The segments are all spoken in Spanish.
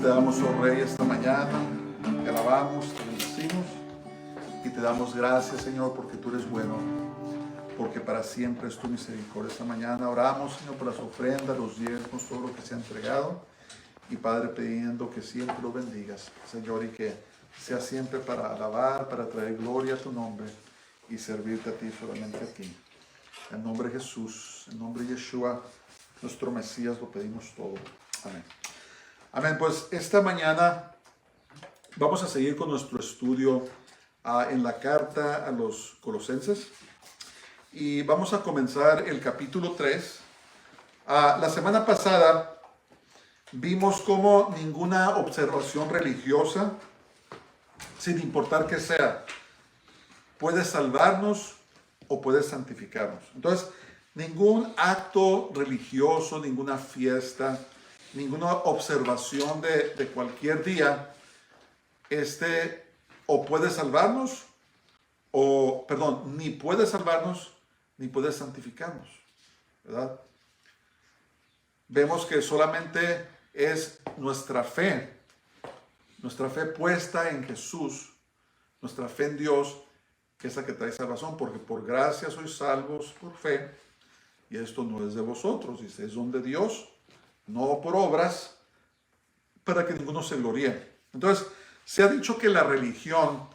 Te damos, oh Rey, esta mañana, te alabamos, te bendecimos y te damos gracias, Señor, porque tú eres bueno, porque para siempre es tu misericordia. Esta mañana oramos, Señor, por las ofrendas, los diezmos, todo lo que se ha entregado, y Padre, pidiendo que siempre lo bendigas, Señor, y que sea siempre para alabar, para traer gloria a tu nombre y servirte a ti, solamente a ti. En nombre de Jesús, en nombre de Yeshua, nuestro Mesías, lo pedimos todo. Amén. Amén. Pues esta mañana vamos a seguir con nuestro estudio en la carta a los Colosenses. Y vamos a comenzar el capítulo 3. La semana pasada vimos cómo ninguna observación religiosa, sin importar que sea, puede salvarnos o puede santificarnos. Entonces, ningún acto religioso, ninguna fiesta, ninguna observación de cualquier día, o puede salvarnos, ni puede salvarnos, ni puede santificarnos, ¿verdad? Vemos que solamente es nuestra fe puesta en Jesús, nuestra fe en Dios, que es la que trae salvación, porque por gracia sois salvos por fe, y esto no es de vosotros, dice, es don de Dios, no por obras, para que ninguno se gloríe. Entonces, se ha dicho que la religión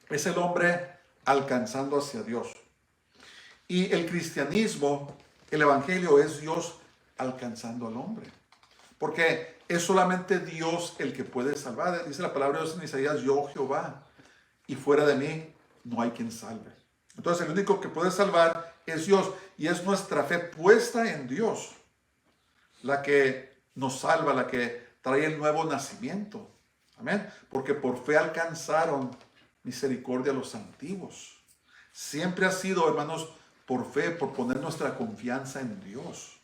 es el hombre alcanzando hacia Dios. Y el cristianismo, el evangelio, es Dios alcanzando al hombre. Porque es solamente Dios el que puede salvar. Dice la palabra de Dios en Isaías, yo Jehová, y fuera de mí no hay quien salve. Entonces el único que puede salvar es Dios. Y es nuestra fe puesta en Dios la que nos salva, la que trae el nuevo nacimiento. Amén. Porque por fe alcanzaron misericordia los antiguos. Siempre ha sido, hermanos, por fe, por poner nuestra confianza en Dios.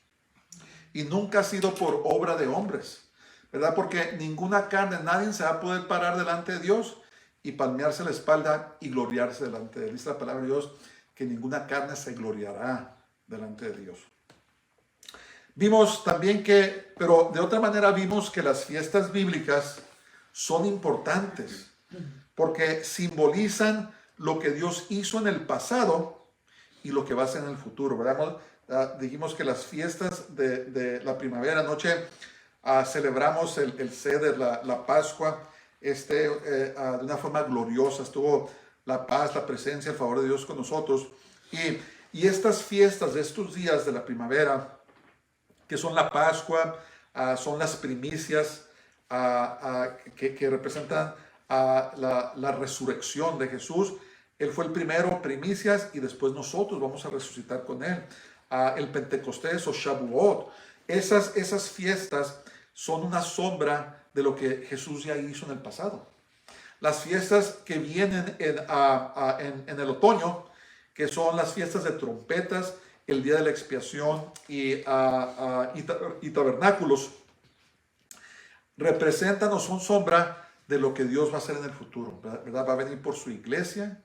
Y nunca ha sido por obra de hombres, ¿verdad? Porque ninguna carne, nadie se va a poder parar delante de Dios y palmearse la espalda y gloriarse delante de Él. Dice la palabra de Dios que ninguna carne se gloriará delante de Dios. Vimos también pero de otra manera vimos que las fiestas bíblicas son importantes porque simbolizan lo que Dios hizo en el pasado y lo que va a hacer en el futuro, ¿verdad? Dijimos que las fiestas de la primavera, anoche celebramos el Seder, la Pascua, de una forma gloriosa. Estuvo la paz, la presencia, el favor de Dios con nosotros. Y estas fiestas de estos días de la primavera, que son la Pascua, son las primicias que representan la resurrección de Jesús. Él fue el primero, primicias, y después nosotros vamos a resucitar con Él. El Pentecostés o Shavuot, esas fiestas son una sombra de lo que Jesús ya hizo en el pasado. Las fiestas que vienen en el otoño, que son las fiestas de trompetas, el día de la expiación y tabernáculos, representan o son sombra de lo que Dios va a hacer en el futuro, ¿verdad? Va a venir por su iglesia,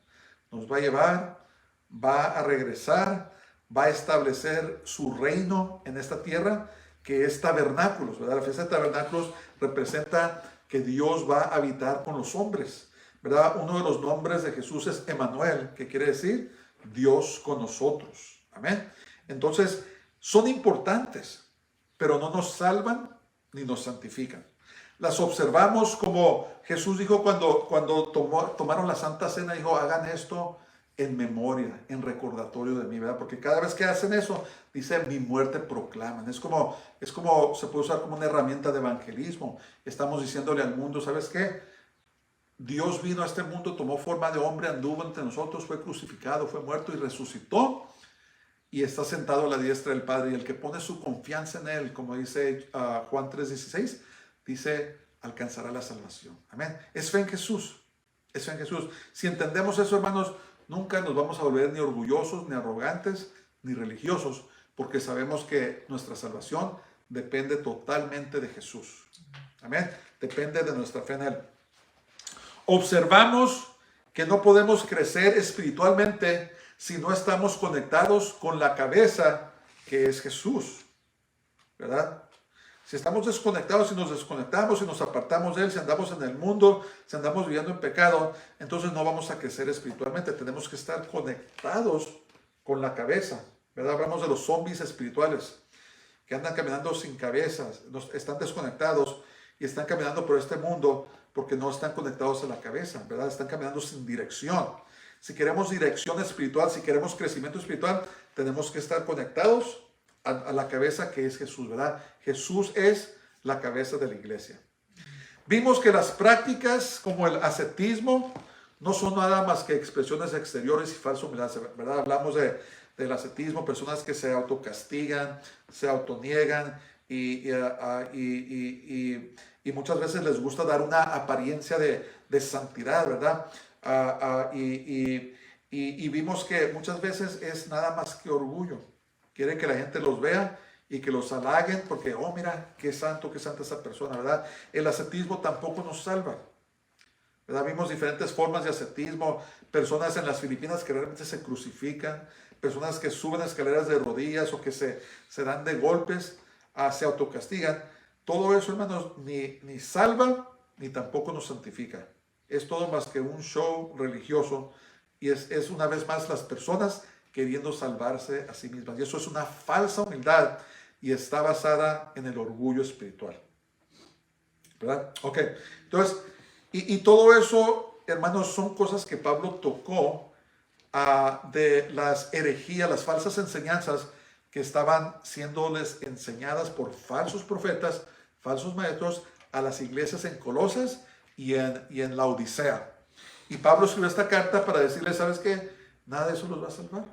nos va a llevar, va a regresar, va a establecer su reino en esta tierra, que es tabernáculos, ¿verdad? La fiesta de tabernáculos representa que Dios va a habitar con los hombres, ¿verdad? Uno de los nombres de Jesús es Emmanuel, que quiere decir Dios con nosotros. Amén. Entonces, son importantes, pero no nos salvan ni nos santifican. Las observamos como Jesús dijo cuando tomaron la Santa Cena, dijo, hagan esto en memoria, en recordatorio de mí, ¿verdad? Porque cada vez que hacen eso, dice, mi muerte proclaman. Es como, se puede usar como una herramienta de evangelismo. Estamos diciéndole al mundo, ¿sabes qué? Dios vino a este mundo, tomó forma de hombre, anduvo entre nosotros, fue crucificado, fue muerto y resucitó. Y está sentado a la diestra del Padre. Y el que pone su confianza en Él, como dice Juan 3:16, dice, alcanzará la salvación. Amén. Es fe en Jesús. Es fe en Jesús. Si entendemos eso, hermanos, nunca nos vamos a volver ni orgullosos, ni arrogantes, ni religiosos, porque sabemos que nuestra salvación depende totalmente de Jesús. Amén. Depende de nuestra fe en Él. Observamos que no podemos crecer espiritualmente si no estamos conectados con la cabeza que es Jesús, ¿verdad? Si estamos desconectados, si nos desconectamos, si nos apartamos de Él, si andamos en el mundo, si andamos viviendo en pecado, entonces no vamos a crecer espiritualmente. Tenemos que estar conectados con la cabeza, ¿verdad? Hablamos de los zombies espirituales que andan caminando sin cabezas, están desconectados y están caminando por este mundo porque no están conectados a la cabeza, ¿verdad? Están caminando sin dirección. Si queremos dirección espiritual, si queremos crecimiento espiritual, tenemos que estar conectados a la cabeza que es Jesús, ¿verdad? Jesús es la cabeza de la iglesia. Vimos que las prácticas como el ascetismo no son nada más que expresiones exteriores y falsa humildad, ¿verdad? Hablamos del ascetismo, personas que se autocastigan, se autoniegan y muchas veces les gusta dar una apariencia de santidad, ¿verdad? Y vimos que muchas veces es nada más que orgullo. Quieren que la gente los vea y que los halaguen porque, oh, mira, qué santo, qué santa esa persona, ¿verdad? El ascetismo tampoco nos salva, ¿verdad? Vimos diferentes formas de ascetismo, personas en las Filipinas que realmente se crucifican, personas que suben escaleras de rodillas o que se dan de golpes, se autocastigan. Todo eso, hermanos, ni salva ni tampoco nos santifica. Es todo más que un show religioso y es una vez más las personas queriendo salvarse a sí mismas. Y eso es una falsa humildad y está basada en el orgullo espiritual, ¿verdad? Ok, entonces, y todo eso, hermanos, son cosas que Pablo tocó de las herejías, las falsas enseñanzas que estaban siéndoles enseñadas por falsos profetas, falsos maestros a las iglesias en Colosas y en la Odisea. Y Pablo escribió esta carta para decirles, ¿sabes qué? Nada de eso los va a salvar.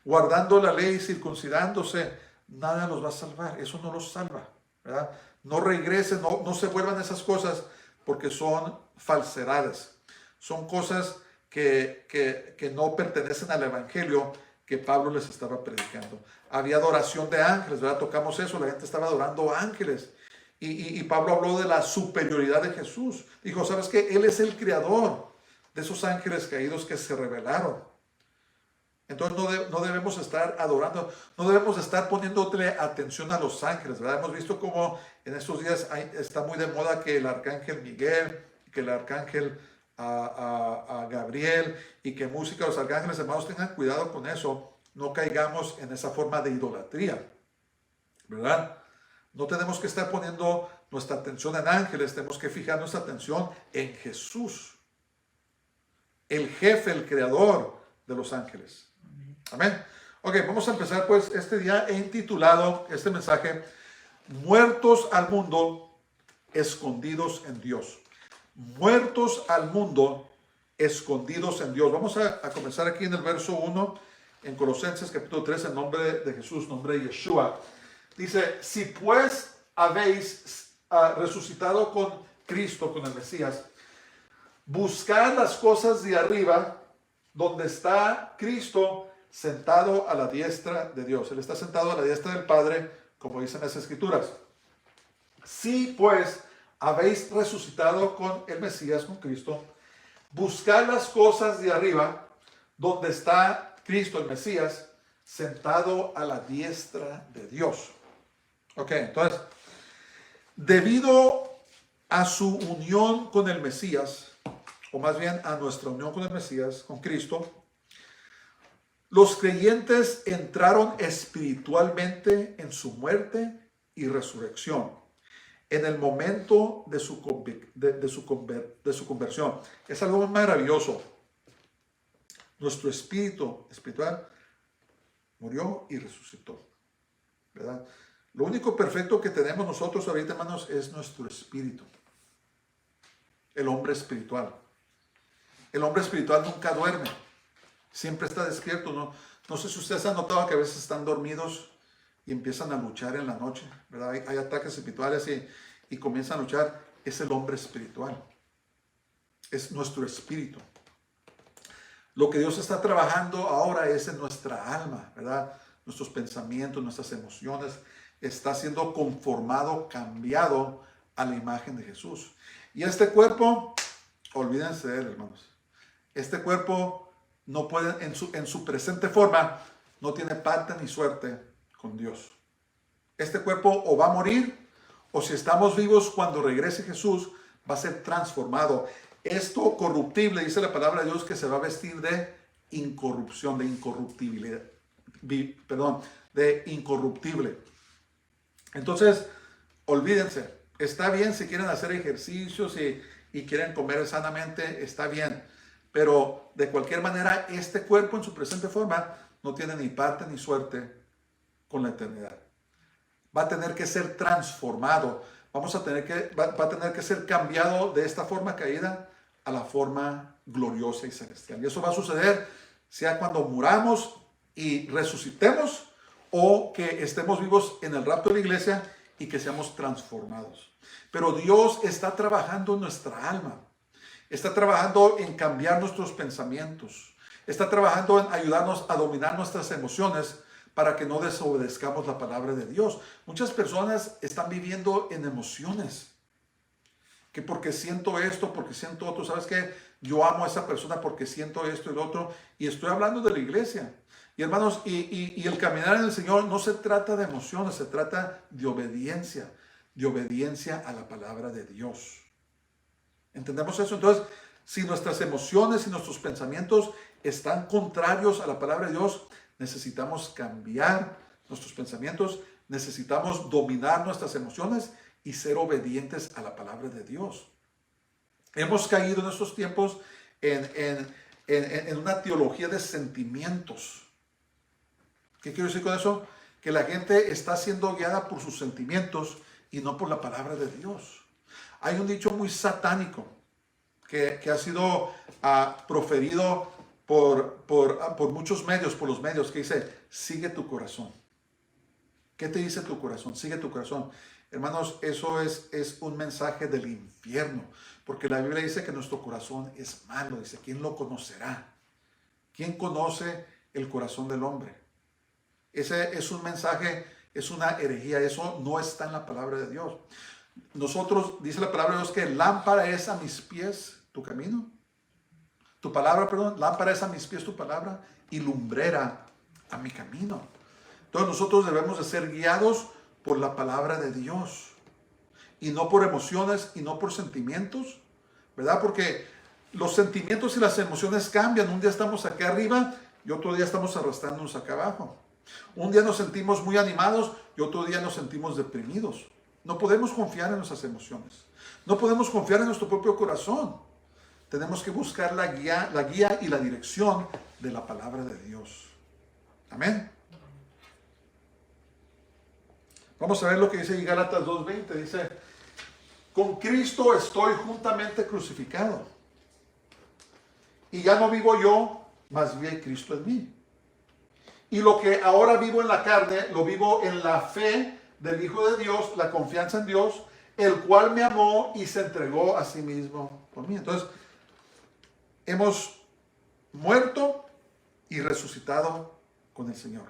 Guardando la ley, circuncidándose, nada los va a salvar. Eso no los salva, ¿verdad? No regresen, no se vuelvan esas cosas porque son falsedades. Son cosas que no pertenecen al evangelio que Pablo les estaba predicando. Había adoración de ángeles, ¿verdad? Tocamos eso, la gente estaba adorando ángeles. Y Pablo habló de la superioridad de Jesús. Dijo, ¿sabes qué? Él es el creador de esos ángeles caídos que se rebelaron. Entonces no debemos estar adorando, no debemos estar poniéndole atención a los ángeles, ¿verdad? Hemos visto cómo en estos días está muy de moda que el arcángel Miguel, que el arcángel Gabriel y que música, los arcángeles, hermanos, tengan cuidado con eso, no caigamos en esa forma de idolatría, ¿verdad? No tenemos que estar poniendo nuestra atención en ángeles, tenemos que fijar nuestra atención en Jesús, el jefe, el creador de los ángeles. Amén. Ok, vamos a empezar pues este día. He intitulado este mensaje Muertos al mundo, escondidos en Dios. Muertos al mundo, escondidos en Dios. Vamos a comenzar aquí en el verso 1, en Colosenses capítulo 3, en nombre de Jesús, nombre de Yeshua. Dice, si pues habéis resucitado con Cristo, con el Mesías, buscad las cosas de arriba, donde está Cristo sentado a la diestra de Dios. Él está sentado a la diestra del Padre, como dicen las Escrituras. Si pues habéis resucitado con el Mesías, con Cristo, buscad las cosas de arriba, donde está Cristo, el Mesías, sentado a la diestra de Dios. Ok, entonces, debido a su unión con el Mesías, o más bien a nuestra unión con el Mesías, con Cristo, los creyentes entraron espiritualmente en su muerte y resurrección, en el momento de su conversión. Es algo maravilloso. Nuestro espíritu espiritual murió y resucitó, ¿verdad? Lo único perfecto que tenemos nosotros ahorita, hermanos, es nuestro espíritu. El hombre espiritual. El hombre espiritual nunca duerme. Siempre está despierto, ¿no? No sé si ustedes han notado que a veces están dormidos y empiezan a luchar en la noche, ¿verdad? Hay ataques espirituales y comienzan a luchar. Es el hombre espiritual. Es nuestro espíritu. Lo que Dios está trabajando ahora es en nuestra alma, ¿verdad? Nuestros pensamientos, nuestras emociones. Está siendo conformado, cambiado a la imagen de Jesús. Y este cuerpo, olvídense de él, hermanos. Este cuerpo no puede, en su presente forma, no tiene parte ni suerte con Dios. Este cuerpo o va a morir o si estamos vivos cuando regrese Jesús, va a ser transformado. Esto corruptible, dice la palabra de Dios, que se va a vestir de incorrupción, de incorruptibilidad, de incorruptible. Entonces, olvídense, está bien si quieren hacer ejercicios y quieren comer sanamente, está bien. Pero de cualquier manera, este cuerpo en su presente forma no tiene ni parte ni suerte con la eternidad. Va a tener que ser transformado. Va a tener que ser cambiado de esta forma caída a la forma gloriosa y celestial. Y eso va a suceder sea cuando muramos y resucitemos o que estemos vivos en el rapto de la iglesia y que seamos transformados. Pero Dios está trabajando en nuestra alma. Está trabajando en cambiar nuestros pensamientos. Está trabajando en ayudarnos a dominar nuestras emociones para que no desobedezcamos la palabra de Dios. Muchas personas están viviendo en emociones. Que porque siento esto, porque siento otro. ¿Sabes qué? Yo amo a esa persona porque siento esto y lo otro. Y estoy hablando de la iglesia. Y hermanos, y el caminar en el Señor no se trata de emociones, se trata de obediencia a la palabra de Dios. ¿Entendemos eso? Entonces, si nuestras emociones y nuestros pensamientos están contrarios a la palabra de Dios, necesitamos cambiar nuestros pensamientos, necesitamos dominar nuestras emociones y ser obedientes a la palabra de Dios. Hemos caído en estos tiempos en una teología de sentimientos. ¿Qué quiero decir con eso? Que la gente está siendo guiada por sus sentimientos y no por la palabra de Dios. Hay un dicho muy satánico que ha sido proferido por muchos medios, por los medios, que dice, sigue tu corazón. ¿Qué te dice tu corazón? Sigue tu corazón. Hermanos, eso es un mensaje del infierno, porque la Biblia dice que nuestro corazón es malo. Dice, ¿quién lo conocerá? ¿Quién conoce el corazón del hombre? Ese es un mensaje, es una herejía. Eso no está en la palabra de Dios. Nosotros, dice la palabra de Dios, que lámpara es a mis pies tu camino. Tu palabra, perdón, lámpara es a mis pies tu palabra y lumbrera a mi camino. Entonces nosotros debemos de ser guiados por la palabra de Dios y no por emociones y no por sentimientos, ¿verdad? Porque los sentimientos y las emociones cambian. Un día estamos acá arriba y otro día estamos arrastrándonos acá abajo. Un día nos sentimos muy animados y otro día nos sentimos deprimidos. No podemos confiar en nuestras emociones. No podemos confiar en nuestro propio corazón. Tenemos que buscar la guía y la dirección de la palabra de Dios. Amén. Vamos a ver lo que dice Gálatas 2:20. Dice, con Cristo estoy juntamente crucificado. Y ya no vivo yo, mas vive Cristo en mí. Y lo que ahora vivo en la carne, lo vivo en la fe del Hijo de Dios, la confianza en Dios, el cual me amó y se entregó a sí mismo por mí. Entonces, hemos muerto y resucitado con el Señor.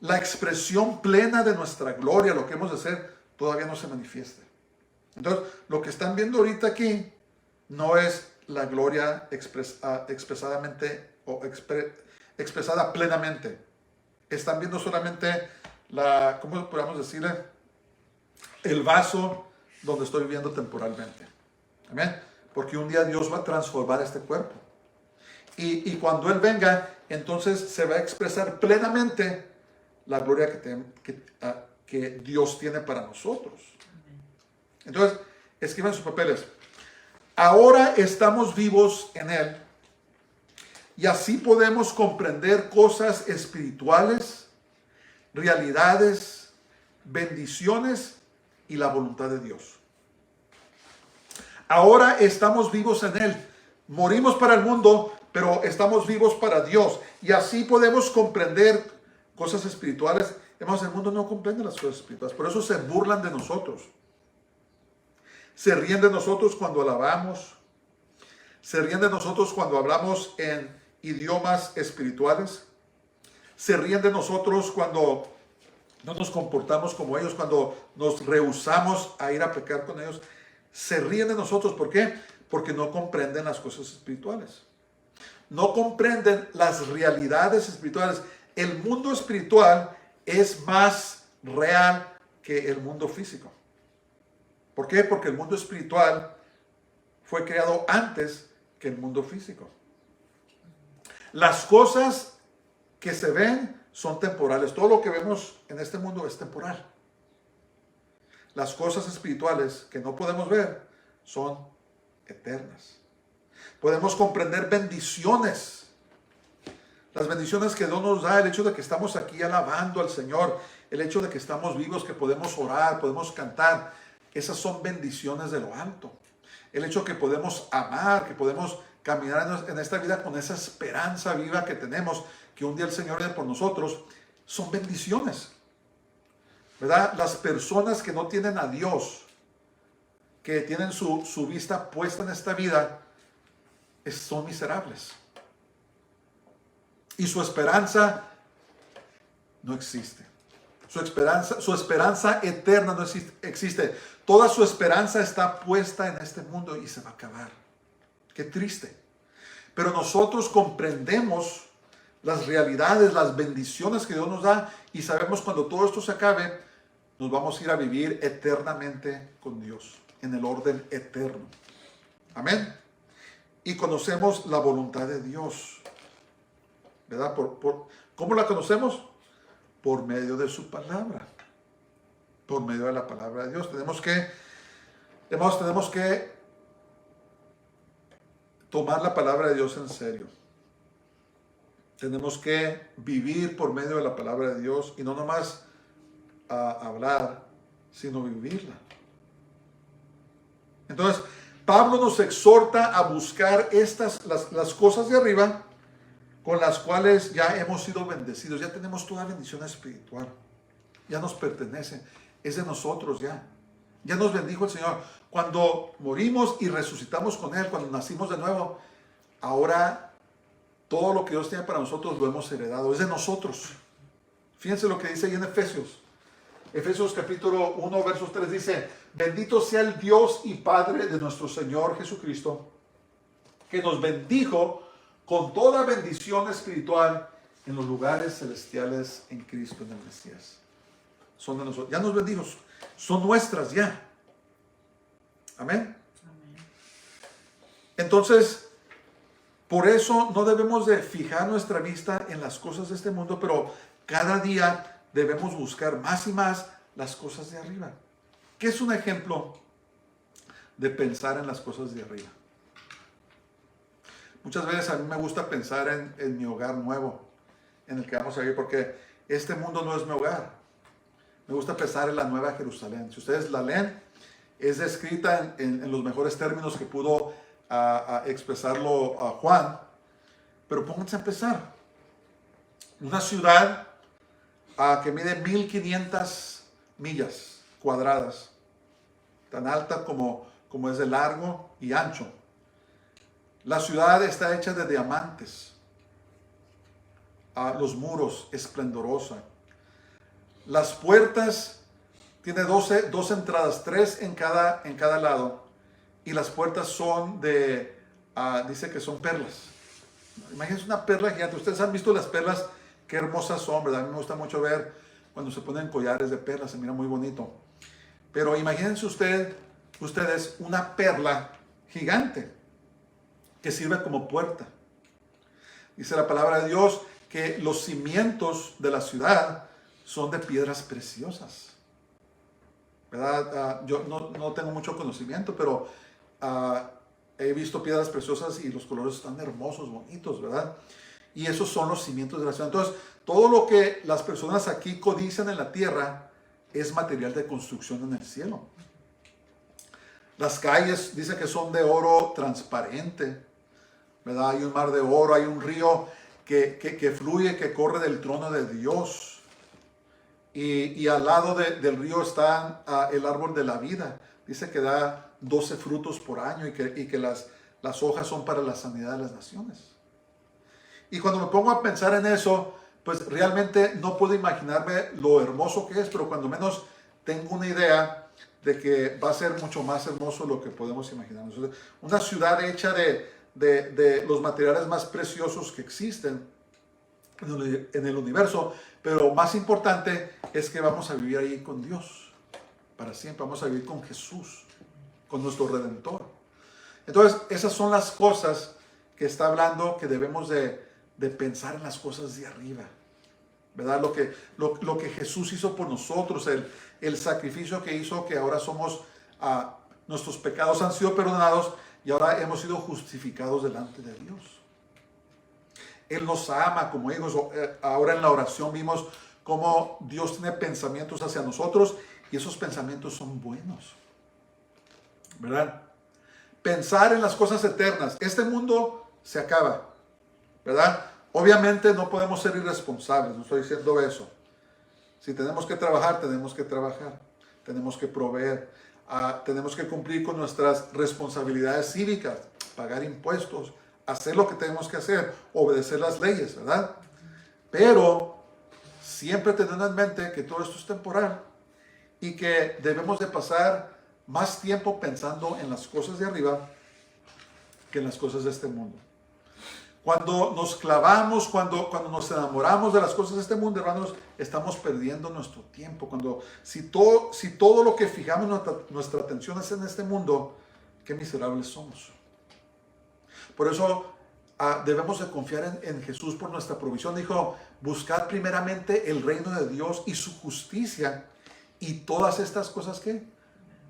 La expresión plena de nuestra gloria, lo que hemos de hacer, todavía no se manifiesta. Entonces, lo que están viendo ahorita aquí no es la gloria expresadamente o expresada plenamente. Están viendo solamente ¿cómo podríamos decirle? El vaso donde estoy viviendo temporalmente. Amén. Porque un día Dios va a transformar este cuerpo. Y cuando Él venga, entonces se va a expresar plenamente la gloria que Dios tiene para nosotros. Entonces, escriban sus papeles. Ahora estamos vivos en Él. Y así podemos comprender cosas espirituales, realidades, bendiciones y la voluntad de Dios. Ahora estamos vivos en Él. Morimos para el mundo, pero estamos vivos para Dios. Y así podemos comprender cosas espirituales. Hermanos, el mundo no comprende las cosas espirituales. Por eso se burlan de nosotros. Se ríen de nosotros cuando alabamos. Se ríen de nosotros cuando hablamos en idiomas espirituales. Se ríen de nosotros cuando no nos comportamos como ellos, cuando nos rehusamos a ir a pecar con ellos. Se ríen de nosotros. ¿Por qué? Porque no comprenden las cosas espirituales. No comprenden las realidades espirituales. El mundo espiritual es más real que el mundo físico. ¿Por qué? Porque el mundo espiritual fue creado antes que el mundo físico. Las cosas que se ven son temporales. Todo lo que vemos en este mundo es temporal. Las cosas espirituales que no podemos ver son eternas. Podemos comprender bendiciones. Las bendiciones que Dios nos da, el hecho de que estamos aquí alabando al Señor, el hecho de que estamos vivos, que podemos orar, podemos cantar, esas son bendiciones de lo alto. El hecho que podemos amar, que podemos caminar en esta vida con esa esperanza viva que tenemos, que un día el Señor viene por nosotros, son bendiciones, ¿verdad? Las personas que no tienen a Dios, que tienen su vista puesta en esta vida, son miserables. Y su esperanza no existe. Su esperanza eterna no existe. Toda su esperanza está puesta en este mundo y se va a acabar. Qué triste. Pero nosotros comprendemos las realidades, las bendiciones que Dios nos da y sabemos cuando todo esto se acabe, nos vamos a ir a vivir eternamente con Dios, en el orden eterno. Amén. Y conocemos la voluntad de Dios, ¿verdad? ¿Cómo la conocemos? Por medio de su palabra, por medio de la palabra de Dios. Tenemos que tomar la palabra de Dios en serio. Tenemos que vivir por medio de la palabra de Dios y no nomás hablar, sino vivirla. Entonces, Pablo nos exhorta a buscar las cosas de arriba, con las cuales ya hemos sido bendecidos. Ya tenemos toda bendición espiritual. Ya nos pertenece. Es de nosotros ya. Ya nos bendijo el Señor. Cuando morimos y resucitamos con Él, cuando nacimos de nuevo, ahora todo lo que Dios tiene para nosotros lo hemos heredado. Es de nosotros. Fíjense lo que dice ahí en Efesios. Efesios capítulo 1, versos 3 dice: bendito sea el Dios y Padre de nuestro Señor Jesucristo, que nos bendijo con toda bendición espiritual en los lugares celestiales en Cristo, en el Mesías. Son de nosotros. Ya nos bendijo. Son nuestras ya. Amén. Entonces, por eso no debemos de fijar nuestra vista en las cosas de este mundo, pero cada día debemos buscar más y más las cosas de arriba. ¿Qué es un ejemplo de pensar en las cosas de arriba? Muchas veces a mí me gusta pensar en mi hogar nuevo, en el que vamos a vivir, porque este mundo no es mi hogar. Me gusta pensar en la Nueva Jerusalén. Si ustedes la leen, es descrita en los mejores términos que pudo expresarlo Juan. Pero pónganse a empezar. Una ciudad que mide 1500 millas cuadradas, tan alta como es de largo y ancho. La ciudad está hecha de diamantes. Los muros, esplendorosa. Las puertas, tiene 12 entradas, 3 en cada lado. Y las puertas son dice que son perlas. Imagínense una perla gigante. Ustedes han visto las perlas, qué hermosas son, ¿verdad? A mí me gusta mucho ver cuando se ponen collares de perlas, se mira muy bonito. Pero imagínense ustedes una perla gigante que sirve como puerta. Dice la palabra de Dios que los cimientos de la ciudad son de piedras preciosas, ¿verdad? Yo no tengo mucho conocimiento, pero he visto piedras preciosas y los colores están hermosos, bonitos, ¿verdad? Y esos son los cimientos de la ciudad. Entonces, todo lo que las personas aquí codician en la tierra es material de construcción en el cielo. Las calles dice que son de oro transparente, ¿verdad? Hay un mar de oro, hay un río que fluye, que corre del trono de Dios. Y al lado del río está el árbol de la vida. Dice que da 12 frutos por año y que las hojas son para la sanidad de las naciones. Y cuando me pongo a pensar en eso, pues realmente no puedo imaginarme lo hermoso que es, pero cuando menos tengo una idea de que va a ser mucho más hermoso lo que podemos imaginar. Una ciudad hecha de los materiales más preciosos que existen en el universo, pero más importante es que vamos a vivir ahí con Dios. para siempre. Vamos a vivir con Jesús, con nuestro Redentor. Entonces, esas son las cosas que está hablando, que debemos de pensar en las cosas de arriba, ¿verdad? Lo que Jesús hizo por nosotros, el sacrificio que hizo, que ahora somos, nuestros pecados han sido perdonados y ahora hemos sido justificados delante de Dios. Él nos ama como hijos. Ahora en la oración vimos cómo Dios tiene pensamientos hacia nosotros y esos pensamientos son buenos, ¿verdad? Pensar en las cosas eternas. Este mundo se acaba, ¿verdad? Obviamente no podemos ser irresponsables, no estoy diciendo eso. Si tenemos que trabajar, tenemos que trabajar. Tenemos que proveer. Tenemos que cumplir con nuestras responsabilidades cívicas, pagar impuestos, hacer lo que tenemos que hacer, obedecer las leyes, ¿verdad? Pero siempre teniendo en mente que todo esto es temporal y que debemos de pasar más tiempo pensando en las cosas de arriba que en las cosas de este mundo. Cuando nos clavamos, cuando nos enamoramos de las cosas de este mundo, hermanos, estamos perdiendo nuestro tiempo. Si todo lo que fijamos nuestra atención es en este mundo, qué miserables somos. Por eso debemos de confiar en Jesús por nuestra provisión. Dijo, buscad primeramente el reino de Dios y su justicia, y todas estas cosas, ¿qué?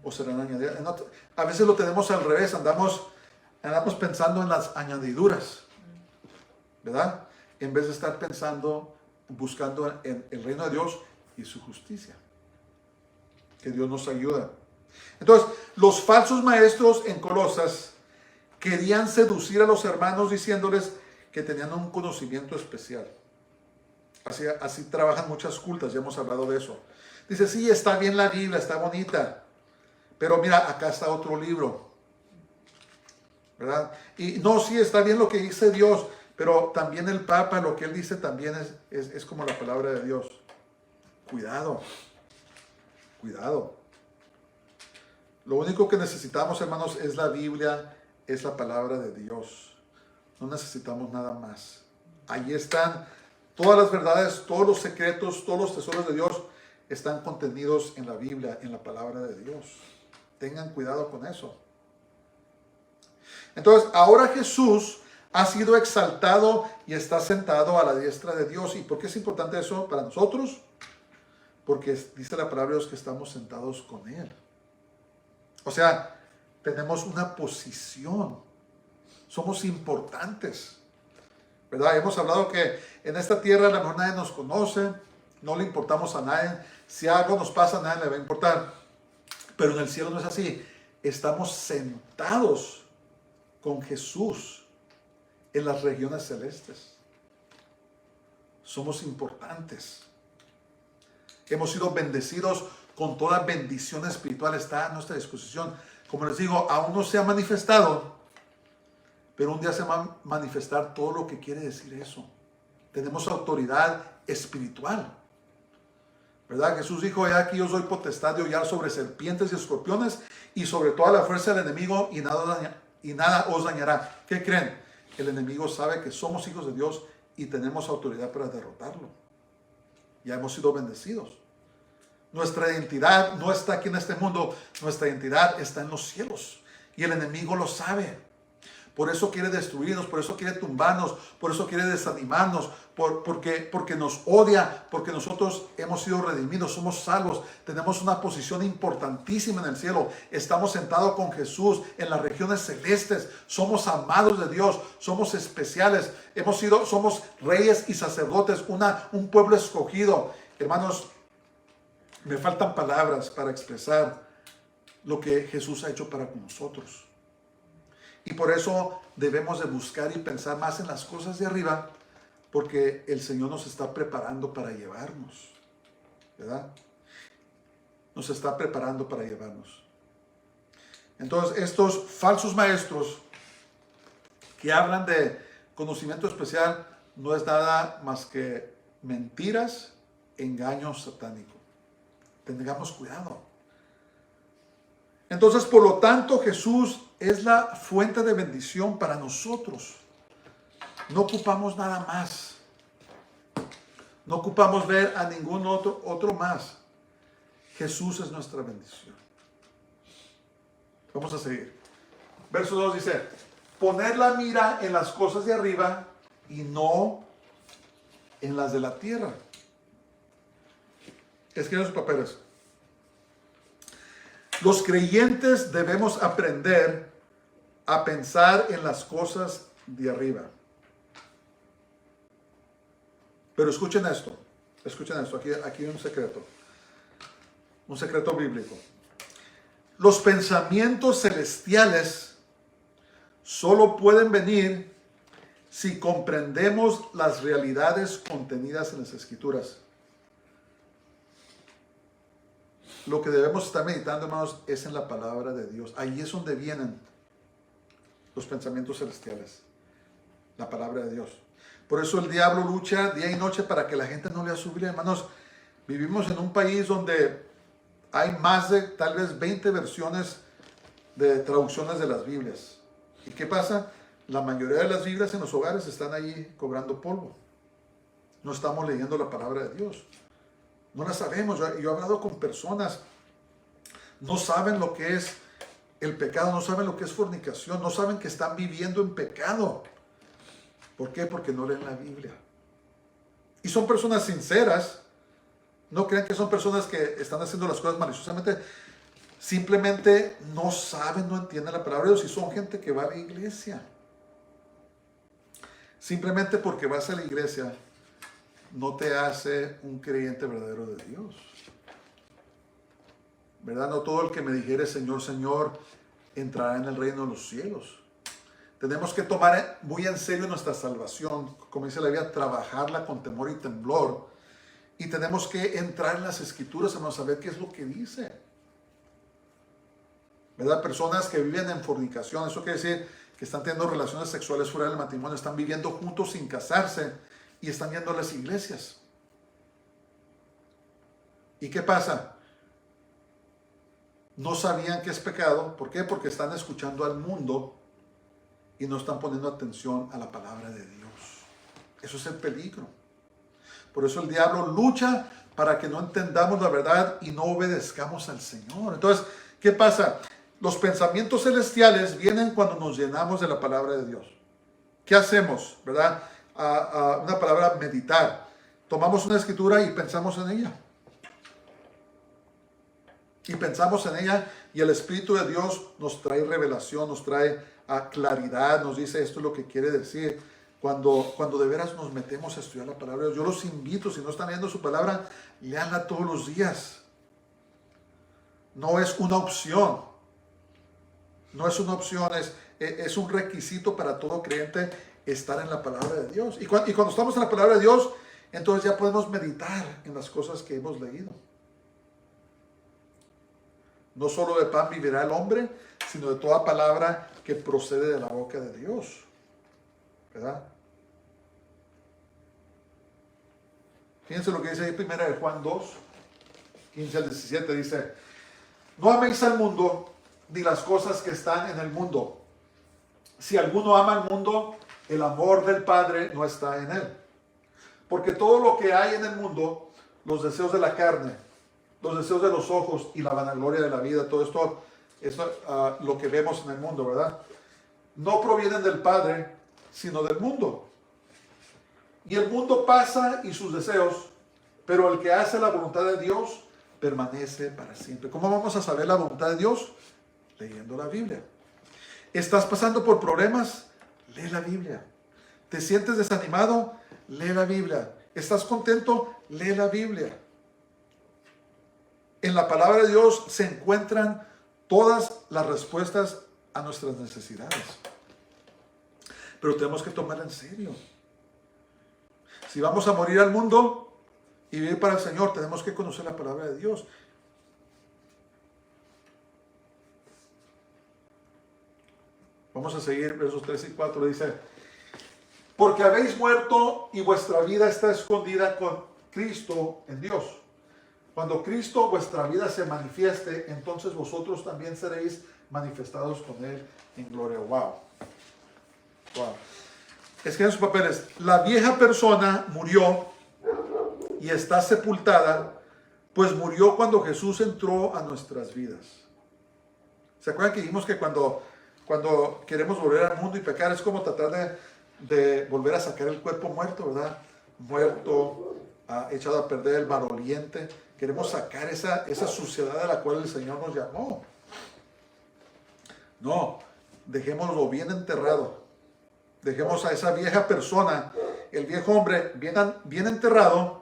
Os serán añadidas. A veces lo tenemos al revés, andamos pensando en las añadiduras, ¿verdad? En vez de estar buscando en el reino de Dios y su justicia. Que Dios nos ayuda. Entonces, los falsos maestros en Colosas querían seducir a los hermanos diciéndoles que tenían un conocimiento especial. Así trabajan muchas cultas, ya hemos hablado de eso. Dice, sí, está bien la Biblia, está bonita, pero mira, acá está otro libro, ¿verdad? Y no, sí, está bien lo que dice Dios, pero también el Papa, lo que él dice también es como la palabra de Dios. Cuidado, cuidado. Lo único que necesitamos, hermanos, es la Biblia, es la palabra de Dios. No necesitamos nada más. Ahí están todas las verdades, todos los secretos, todos los tesoros de Dios están contenidos en la Biblia, en la palabra de Dios. Tengan cuidado con eso. Entonces, ahora Jesús ha sido exaltado y está sentado a la diestra de Dios. ¿Y por qué es importante eso para nosotros? Porque dice la palabra de Dios que estamos sentados con Él. O sea, tenemos una posición. Somos importantes, ¿verdad? Hemos hablado que en esta tierra a lo mejor nadie nos conoce, no le importamos a nadie. Si algo nos pasa, a nadie le va a importar. Pero en el cielo no es así. Estamos sentados con Jesús en las regiones celestes. Somos importantes. Hemos sido bendecidos con toda bendición espiritual. Está a nuestra disposición. Como les digo, aún no se ha manifestado, pero un día se va a manifestar todo lo que quiere decir eso. Tenemos autoridad espiritual, ¿verdad? Jesús dijo, he aquí yo soy potestad de hollar sobre serpientes y escorpiones y sobre toda la fuerza del enemigo y nada os dañará. ¿Qué creen? El enemigo sabe que somos hijos de Dios y tenemos autoridad para derrotarlo. Ya hemos sido bendecidos. Nuestra identidad no está aquí en este mundo, nuestra identidad está en los cielos y el enemigo lo sabe. Por eso quiere destruirnos, por eso quiere tumbarnos, por eso quiere desanimarnos, porque nos odia, porque nosotros hemos sido redimidos, somos salvos, tenemos una posición importantísima en el cielo, estamos sentados con Jesús en las regiones celestes, somos amados de Dios, somos especiales, somos reyes y sacerdotes, un pueblo escogido. Hermanos, me faltan palabras para expresar lo que Jesús ha hecho para nosotros. Y por eso debemos de buscar y pensar más en las cosas de arriba, porque el Señor nos está preparando para llevarnos, ¿verdad? Nos está preparando para llevarnos. Entonces, estos falsos maestros que hablan de conocimiento especial no es nada más que mentiras, engaños satánicos. Tengamos cuidado. Entonces, por lo tanto, Jesús es la fuente de bendición para nosotros. No ocupamos nada más. No ocupamos ver a ningún otro más. Jesús es nuestra bendición. Vamos a seguir. Verso 2 dice, poner la mira en las cosas de arriba y no en las de la tierra. Escriban sus papeles. Los creyentes debemos aprender a pensar en las cosas de arriba. Pero escuchen esto, aquí hay un secreto bíblico. Los pensamientos celestiales solo pueden venir si comprendemos las realidades contenidas en las Escrituras. Lo que debemos estar meditando, hermanos, es en la palabra de Dios. Ahí es donde vienen los pensamientos celestiales, la palabra de Dios. Por eso el diablo lucha día y noche para que la gente no lea su Biblia. Hermanos, vivimos en un país donde hay más de tal vez 20 versiones de traducciones de las Biblias. ¿Y qué pasa? La mayoría de las Biblias en los hogares están ahí cobrando polvo. No estamos leyendo la palabra de Dios. No la sabemos. Yo he hablado con personas, no saben lo que es el pecado, no saben lo que es fornicación, no saben que están viviendo en pecado. ¿Por qué? Porque no leen la Biblia. Y son personas sinceras. No crean que son personas que están haciendo las cosas maliciosamente. Simplemente no saben, no entienden la palabra de Dios y son gente que va a la iglesia. Simplemente porque vas a la iglesia no te hace un creyente verdadero de Dios. ¿Verdad? No todo el que me dijere Señor, Señor, entrará en el reino de los cielos. Tenemos que tomar muy en serio nuestra salvación, como dice la Biblia, trabajarla con temor y temblor. Y tenemos que entrar en las Escrituras, hermanos, a ver qué es lo que dice. ¿Verdad? Personas que viven en fornicación, eso quiere decir que están teniendo relaciones sexuales fuera del matrimonio, están viviendo juntos sin casarse y están yendo a las iglesias. ¿Y qué pasa? No sabían que es pecado. ¿Por qué? Porque están escuchando al mundo y no están poniendo atención a la palabra de Dios. Eso es el peligro. Por eso el diablo lucha para que no entendamos la verdad y no obedezcamos al Señor. Entonces, ¿qué pasa? Los pensamientos celestiales vienen cuando nos llenamos de la palabra de Dios. ¿Qué hacemos? ¿Verdad? Una palabra, meditar. Tomamos una escritura y pensamos en ella. Y pensamos en ella y el Espíritu de Dios nos trae revelación, nos trae claridad, nos dice esto es lo que quiere decir. Cuando de veras nos metemos a estudiar la palabra de Dios, yo los invito, si no están leyendo su palabra, léanla todos los días. No es una opción. No es una opción, es un requisito para todo creyente estar en la palabra de Dios. Y cuando estamos en la palabra de Dios, entonces ya podemos meditar en las cosas que hemos leído. No solo de pan vivirá el hombre, sino de toda palabra que procede de la boca de Dios. ¿Verdad? Fíjense lo que dice ahí primera de Juan 2, 15 al 17, dice: no améis al mundo, ni las cosas que están en el mundo. Si alguno ama al mundo, el amor del Padre no está en él. Porque todo lo que hay en el mundo, los deseos de la carne, los deseos de los ojos y la vanagloria de la vida, todo esto es lo que vemos en el mundo, ¿verdad? No provienen del Padre, sino del mundo. Y el mundo pasa y sus deseos, pero el que hace la voluntad de Dios permanece para siempre. ¿Cómo vamos a saber la voluntad de Dios? Leyendo la Biblia. ¿Estás pasando por problemas? Lee la Biblia. ¿Te sientes desanimado? Lee la Biblia. ¿Estás contento? Lee la Biblia. En la palabra de Dios se encuentran todas las respuestas a nuestras necesidades. Pero tenemos que tomarla en serio. Si vamos a morir al mundo y vivir para el Señor, tenemos que conocer la palabra de Dios. Vamos a seguir versos 3 y 4. Dice: porque habéis muerto y vuestra vida está escondida con Cristo en Dios. Cuando Cristo, vuestra vida, se manifieste, entonces vosotros también seréis manifestados con Él en gloria. Wow. Wow. Escriban sus papeles. La vieja persona murió y está sepultada pues murió cuando Jesús entró a nuestras vidas. ¿Se acuerdan que dijimos que cuando queremos volver al mundo y pecar es como tratar de volver a sacar el cuerpo muerto, ¿verdad? Muerto, echado a perder, el maloliente. Queremos sacar esa suciedad de la cual el Señor nos llamó. No, dejémoslo bien enterrado. Dejemos a esa vieja persona, el viejo hombre, bien enterrado,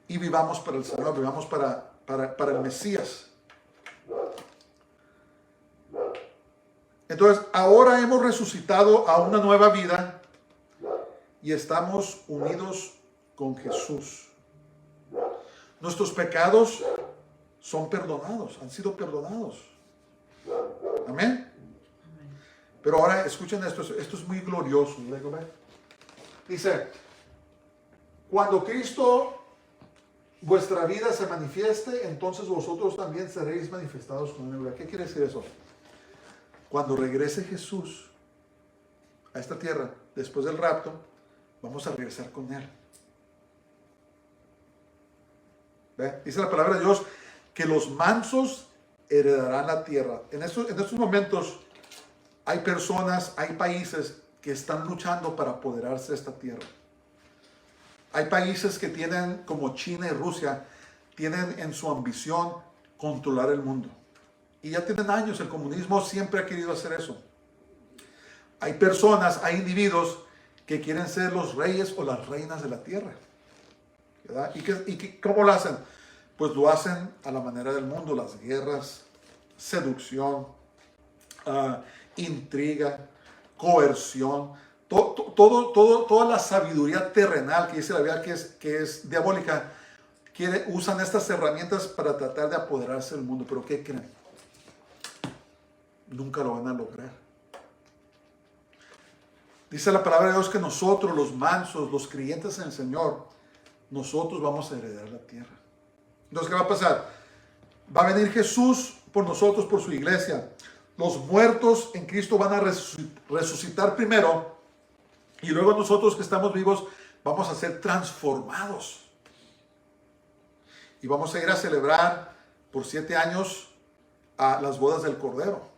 y vivamos para el Señor, vivamos para el Mesías. Entonces, ahora hemos resucitado a una nueva vida y estamos unidos con Jesús. Nuestros pecados son perdonados, han sido perdonados. Amén. Pero ahora escuchen esto es muy glorioso. Dice, cuando Cristo vuestra vida se manifieste, entonces vosotros también seréis manifestados con él. ¿Qué quiere decir eso? Cuando regrese Jesús a esta tierra, después del rapto, vamos a regresar con él. ¿Ve? Dice la palabra de Dios que los mansos heredarán la tierra. En estos momentos hay personas, hay países que están luchando para apoderarse de esta tierra. Hay países que tienen, como China y Rusia, tienen en su ambición controlar el mundo. Y ya tienen años, el comunismo siempre ha querido hacer eso. Hay personas, hay individuos que quieren ser los reyes o las reinas de la tierra, ¿verdad? ¿Y cómo lo hacen? Pues lo hacen a la manera del mundo, las guerras, seducción, intriga, coerción, toda la sabiduría terrenal que dice la Biblia que es diabólica, usan estas herramientas para tratar de apoderarse del mundo. ¿Pero qué creen? Nunca lo van a lograr. Dice la palabra de Dios que nosotros, los mansos, los creyentes en el Señor, nosotros vamos a heredar la tierra. Entonces, ¿qué va a pasar? Va a venir Jesús por nosotros, por su iglesia. Los muertos en Cristo van a resucitar primero, y luego nosotros que estamos vivos vamos a ser transformados. Y vamos a ir a celebrar por 7 años a las bodas del Cordero.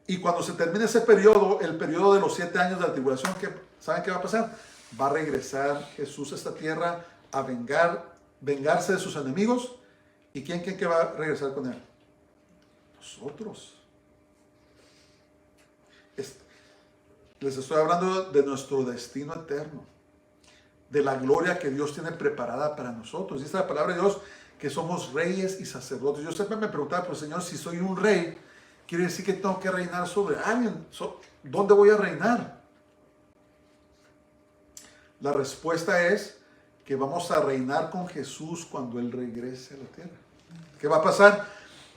Y cuando se termine ese periodo, el periodo de los 7 años de la tribulación, ¿saben qué va a pasar? Va a regresar Jesús a esta tierra a vengarse de sus enemigos. ¿Y quién que va a regresar con él? Nosotros. Les estoy hablando de nuestro destino eterno, de la gloria que Dios tiene preparada para nosotros. Dice la palabra de Dios que somos reyes y sacerdotes. Yo siempre me preguntaba, pues Señor, si soy un rey, quiere decir que tengo que reinar sobre alguien. ¿Dónde voy a reinar? La respuesta es que vamos a reinar con Jesús cuando Él regrese a la tierra. ¿Qué va a pasar?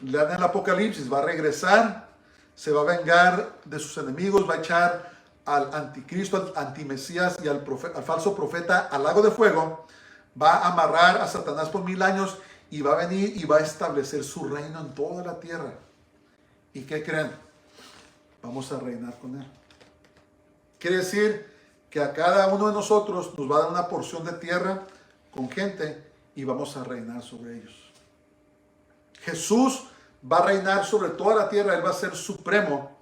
Lean el Apocalipsis, va a regresar, se va a vengar de sus enemigos, va a echar al anticristo, al antimesías y al falso profeta al lago de fuego, va a amarrar a Satanás por 1000 años y va a venir y va a establecer su reino en toda la tierra. ¿Y qué creen? Vamos a reinar con él. Quiere decir que a cada uno de nosotros nos va a dar una porción de tierra con gente y vamos a reinar sobre ellos. Jesús va a reinar sobre toda la tierra, Él va a ser supremo,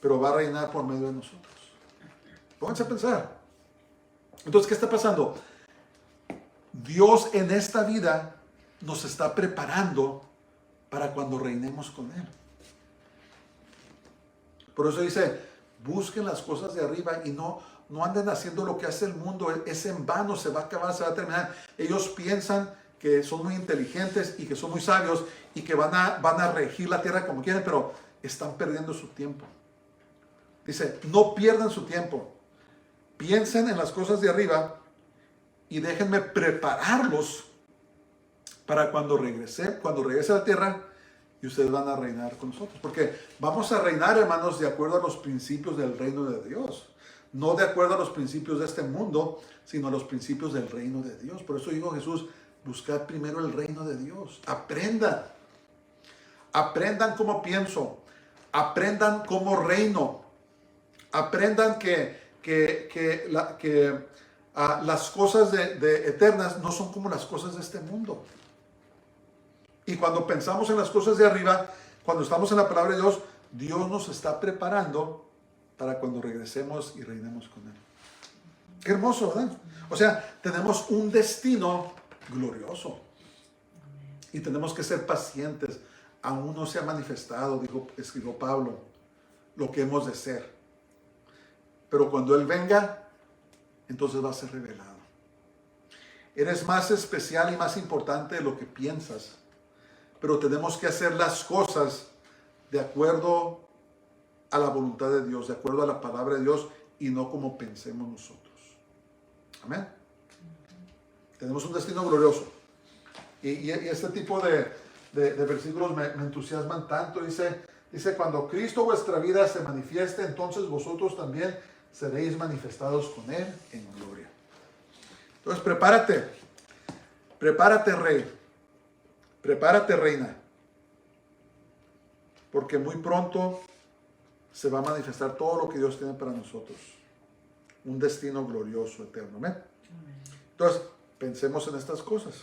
pero va a reinar por medio de nosotros. Pónganse a pensar. Entonces, ¿qué está pasando? Dios en esta vida nos está preparando para cuando reinemos con Él. Por eso dice, busquen las cosas de arriba y no anden haciendo lo que hace el mundo. Es en vano, se va a acabar, se va a terminar. Ellos piensan que son muy inteligentes y que son muy sabios y que van a regir la tierra como quieren, pero están perdiendo su tiempo. Dice, no pierdan su tiempo. Piensen en las cosas de arriba y déjenme prepararlos para cuando regrese a la tierra y ustedes van a reinar con nosotros. Porque vamos a reinar, hermanos, de acuerdo a los principios del reino de Dios. No de acuerdo a los principios de este mundo, sino a los principios del reino de Dios. Por eso dijo Jesús, buscad primero el reino de Dios. Aprendan. Aprendan cómo pienso. Aprendan cómo reino. Aprendan que las cosas de eternas no son como las cosas de este mundo. Y cuando pensamos en las cosas de arriba, cuando estamos en la palabra de Dios, Dios nos está preparando para cuando regresemos y reinemos con Él. Qué hermoso, ¿verdad? O sea, tenemos un destino glorioso. Y tenemos que ser pacientes. Aún no se ha manifestado, escribió Pablo, lo que hemos de ser. Pero cuando Él venga, entonces va a ser revelado. Eres más especial y más importante de lo que piensas. Pero tenemos que hacer las cosas de acuerdo a la voluntad de Dios, de acuerdo a la palabra de Dios y no como pensemos nosotros. Amén. Tenemos un destino glorioso. Y este tipo de versículos me entusiasman tanto. Dice, cuando Cristo vuestra vida se manifieste, entonces vosotros también seréis manifestados con Él en gloria. Entonces prepárate rey, prepárate reina, porque muy pronto se va a manifestar todo lo que Dios tiene para nosotros. Un destino glorioso, eterno. ¿Amén? Entonces, pensemos en estas cosas.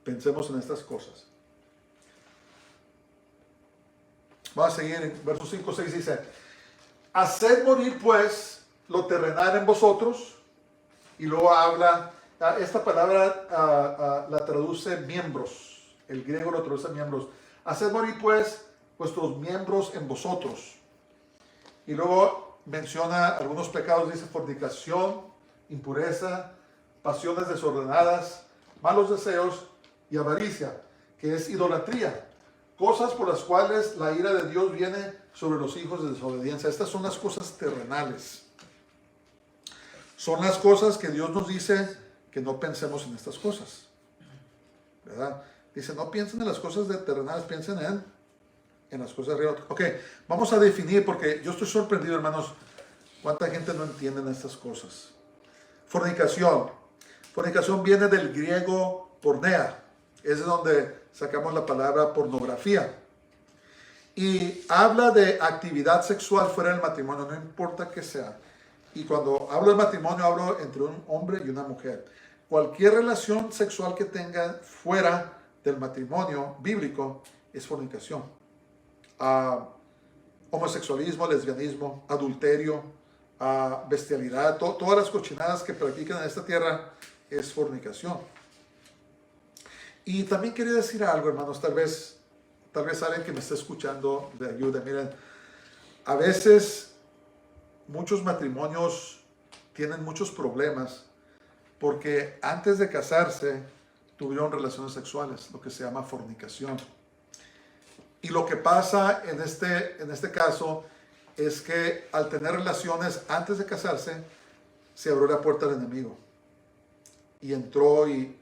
Pensemos en estas cosas. Vamos a seguir en versos 5, 6, dice: haced morir pues lo terrenal en vosotros. Y luego habla, esta palabra la traduce miembros. El griego lo traduce miembros. Haced morir pues vuestros miembros en vosotros. Y luego menciona algunos pecados, dice fornicación, impureza, pasiones desordenadas, malos deseos y avaricia, que es idolatría. Cosas por las cuales la ira de Dios viene sobre los hijos de desobediencia. Estas son las cosas terrenales. Son las cosas que Dios nos dice que no pensemos en estas cosas. ¿Verdad? Dice, no piensen en las cosas terrenales, piensen en las cosas de arriba. Ok, vamos a definir, porque yo estoy sorprendido, hermanos, cuánta gente no entiende estas cosas. Fornicación. Fornicación viene del griego pornea. Es de donde sacamos la palabra pornografía. Y habla de actividad sexual fuera del matrimonio, no importa que sea. Y cuando hablo de matrimonio, hablo entre un hombre y una mujer. Cualquier relación sexual que tenga fuera del matrimonio bíblico es fornicación. Homosexualismo, lesbianismo, adulterio, bestialidad, todas las cochinadas que practican en esta tierra es fornicación. Y también quería decir algo, hermanos, tal vez alguien que me está escuchando de ayuda. Miren, a veces muchos matrimonios tienen muchos problemas porque antes de casarse tuvieron relaciones sexuales, lo que se llama fornicación. Y lo que pasa en este caso es que al tener relaciones antes de casarse, se abrió la puerta al enemigo. Y entró y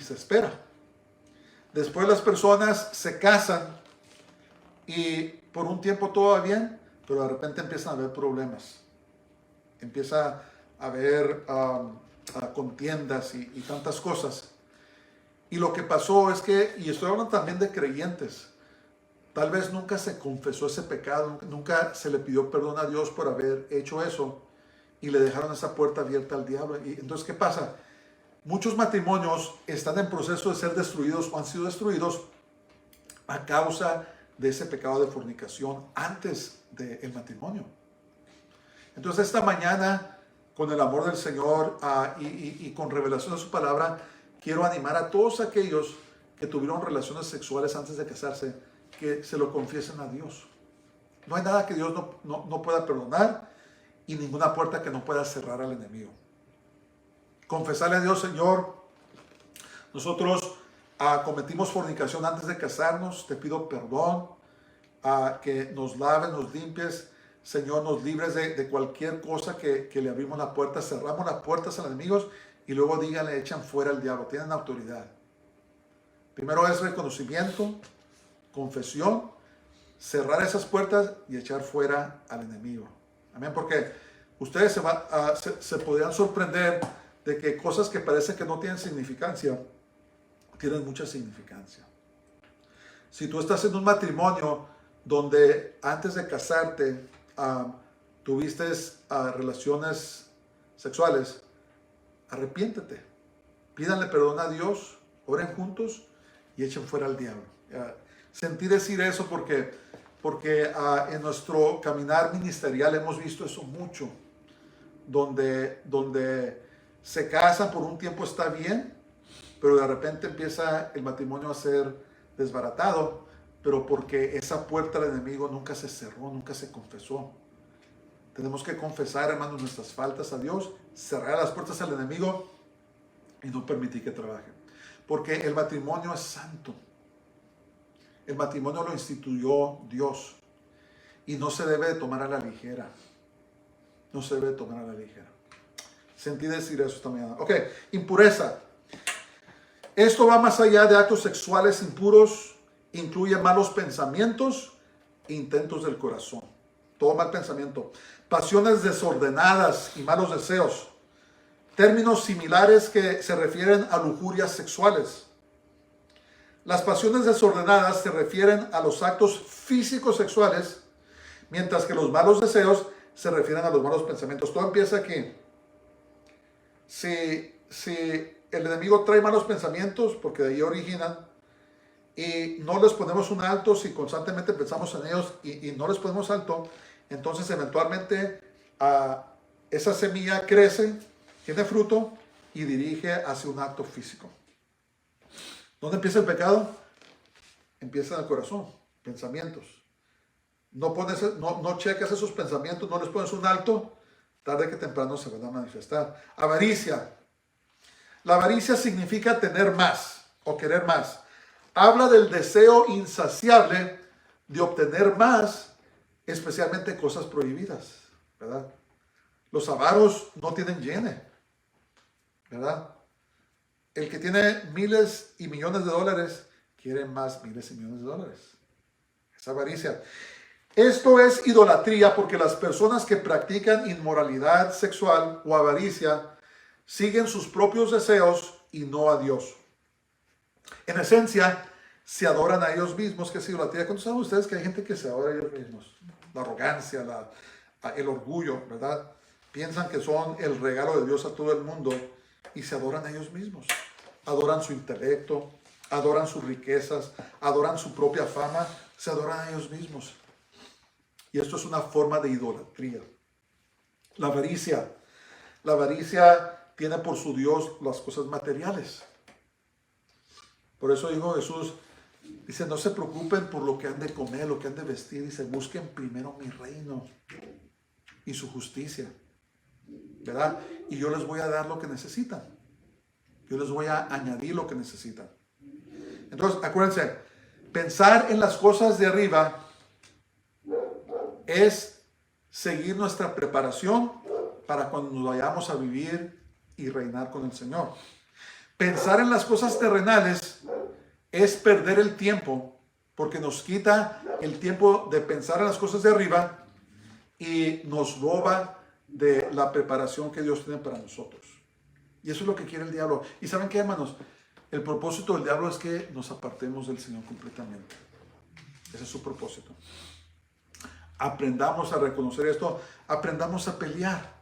se espera. Después las personas se casan y por un tiempo todo va bien, pero de repente empiezan a haber problemas. Empieza a haber contiendas y tantas cosas. Y lo que pasó es que, y estoy hablando también de creyentes, tal vez nunca se confesó ese pecado, nunca se le pidió perdón a Dios por haber hecho eso y le dejaron esa puerta abierta al diablo. Y entonces, ¿qué pasa? Muchos matrimonios están en proceso de ser destruidos o han sido destruidos a causa de ese pecado de fornicación antes del matrimonio. Entonces, esta mañana, con el amor del Señor y con revelación de su palabra, quiero animar a todos aquellos que tuvieron relaciones sexuales antes de casarse, que se lo confiesen a Dios. No hay nada que Dios no pueda perdonar y ninguna puerta que no pueda cerrar al enemigo. Confesarle a Dios: Señor, nosotros cometimos fornicación antes de casarnos, te pido perdón, que nos laves, nos limpies, Señor, nos libres de cualquier cosa que le abrimos la puerta, cerramos las puertas a los enemigos y luego díganle, echan fuera al diablo, tienen autoridad. Primero es reconocimiento, confesión, cerrar esas puertas y echar fuera al enemigo. Amén, porque ustedes se podrían sorprender de que cosas que parecen que no tienen significancia, tienen mucha significancia. Si tú estás en un matrimonio donde antes de casarte tuviste relaciones sexuales, arrepiéntete, pídanle perdón a Dios, oren juntos y echen fuera al diablo. Sentí decir eso porque en nuestro caminar ministerial hemos visto eso mucho, donde se casan por un tiempo, está bien, pero de repente empieza el matrimonio a ser desbaratado, pero porque esa puerta del enemigo nunca se cerró, nunca se confesó. Tenemos que confesar, hermanos, nuestras faltas a Dios, cerrar las puertas al enemigo y no permitir que trabaje. Porque el matrimonio es santo. El matrimonio lo instituyó Dios y no se debe de tomar a la ligera. No se debe de tomar a la ligera. Sentí decir eso esta mañana. Ok, impureza. Esto va más allá de actos sexuales impuros, incluye malos pensamientos e intentos del corazón. Todo mal pensamiento. Pasiones desordenadas y malos deseos. Términos similares que se refieren a lujurias sexuales. Las pasiones desordenadas se refieren a los actos físicos sexuales, mientras que los malos deseos se refieren a los malos pensamientos. Todo empieza aquí. Si el enemigo trae malos pensamientos, porque de ahí originan, y no les ponemos un alto, si constantemente pensamos en ellos y no les ponemos alto, entonces eventualmente esa semilla crece, tiene fruto y dirige hacia un acto físico. ¿Dónde empieza el pecado? Empieza en el corazón, pensamientos. No checas esos pensamientos, no les pones un alto, tarde que temprano se van a manifestar. Avaricia. La avaricia significa tener más o querer más. Habla del deseo insaciable de obtener más, especialmente cosas prohibidas, ¿verdad? Los avaros no tienen llene, ¿verdad? El que tiene miles y millones de dólares quiere más miles y millones de dólares. Es avaricia. Esto es idolatría porque las personas que practican inmoralidad sexual o avaricia siguen sus propios deseos y no a Dios. En esencia, se adoran a ellos mismos. ¿Qué es idolatría? ¿Cuántos saben ustedes que hay gente que se adora a ellos mismos? La arrogancia, el orgullo, ¿verdad? Piensan que son el regalo de Dios a todo el mundo y se adoran a ellos mismos. Adoran su intelecto, adoran sus riquezas, adoran su propia fama, se adoran a ellos mismos. Y esto es una forma de idolatría. La avaricia. La avaricia tiene por su Dios las cosas materiales. Por eso dijo Jesús, dice, no se preocupen por lo que han de comer, lo que han de vestir. Dice, busquen primero mi reino y su justicia, ¿verdad? Y yo les voy a dar lo que necesitan. Yo les voy a añadir lo que necesitan. Entonces, acuérdense, pensar en las cosas de arriba es seguir nuestra preparación para cuando nos vayamos a vivir y reinar con el Señor. Pensar en las cosas terrenales es perder el tiempo, porque nos quita el tiempo de pensar en las cosas de arriba y nos roba de la preparación que Dios tiene para nosotros. Y eso es lo que quiere el diablo. ¿Y saben qué, hermanos? El propósito del diablo es que nos apartemos del Señor completamente. Ese es su propósito. Aprendamos a reconocer esto, aprendamos a pelear,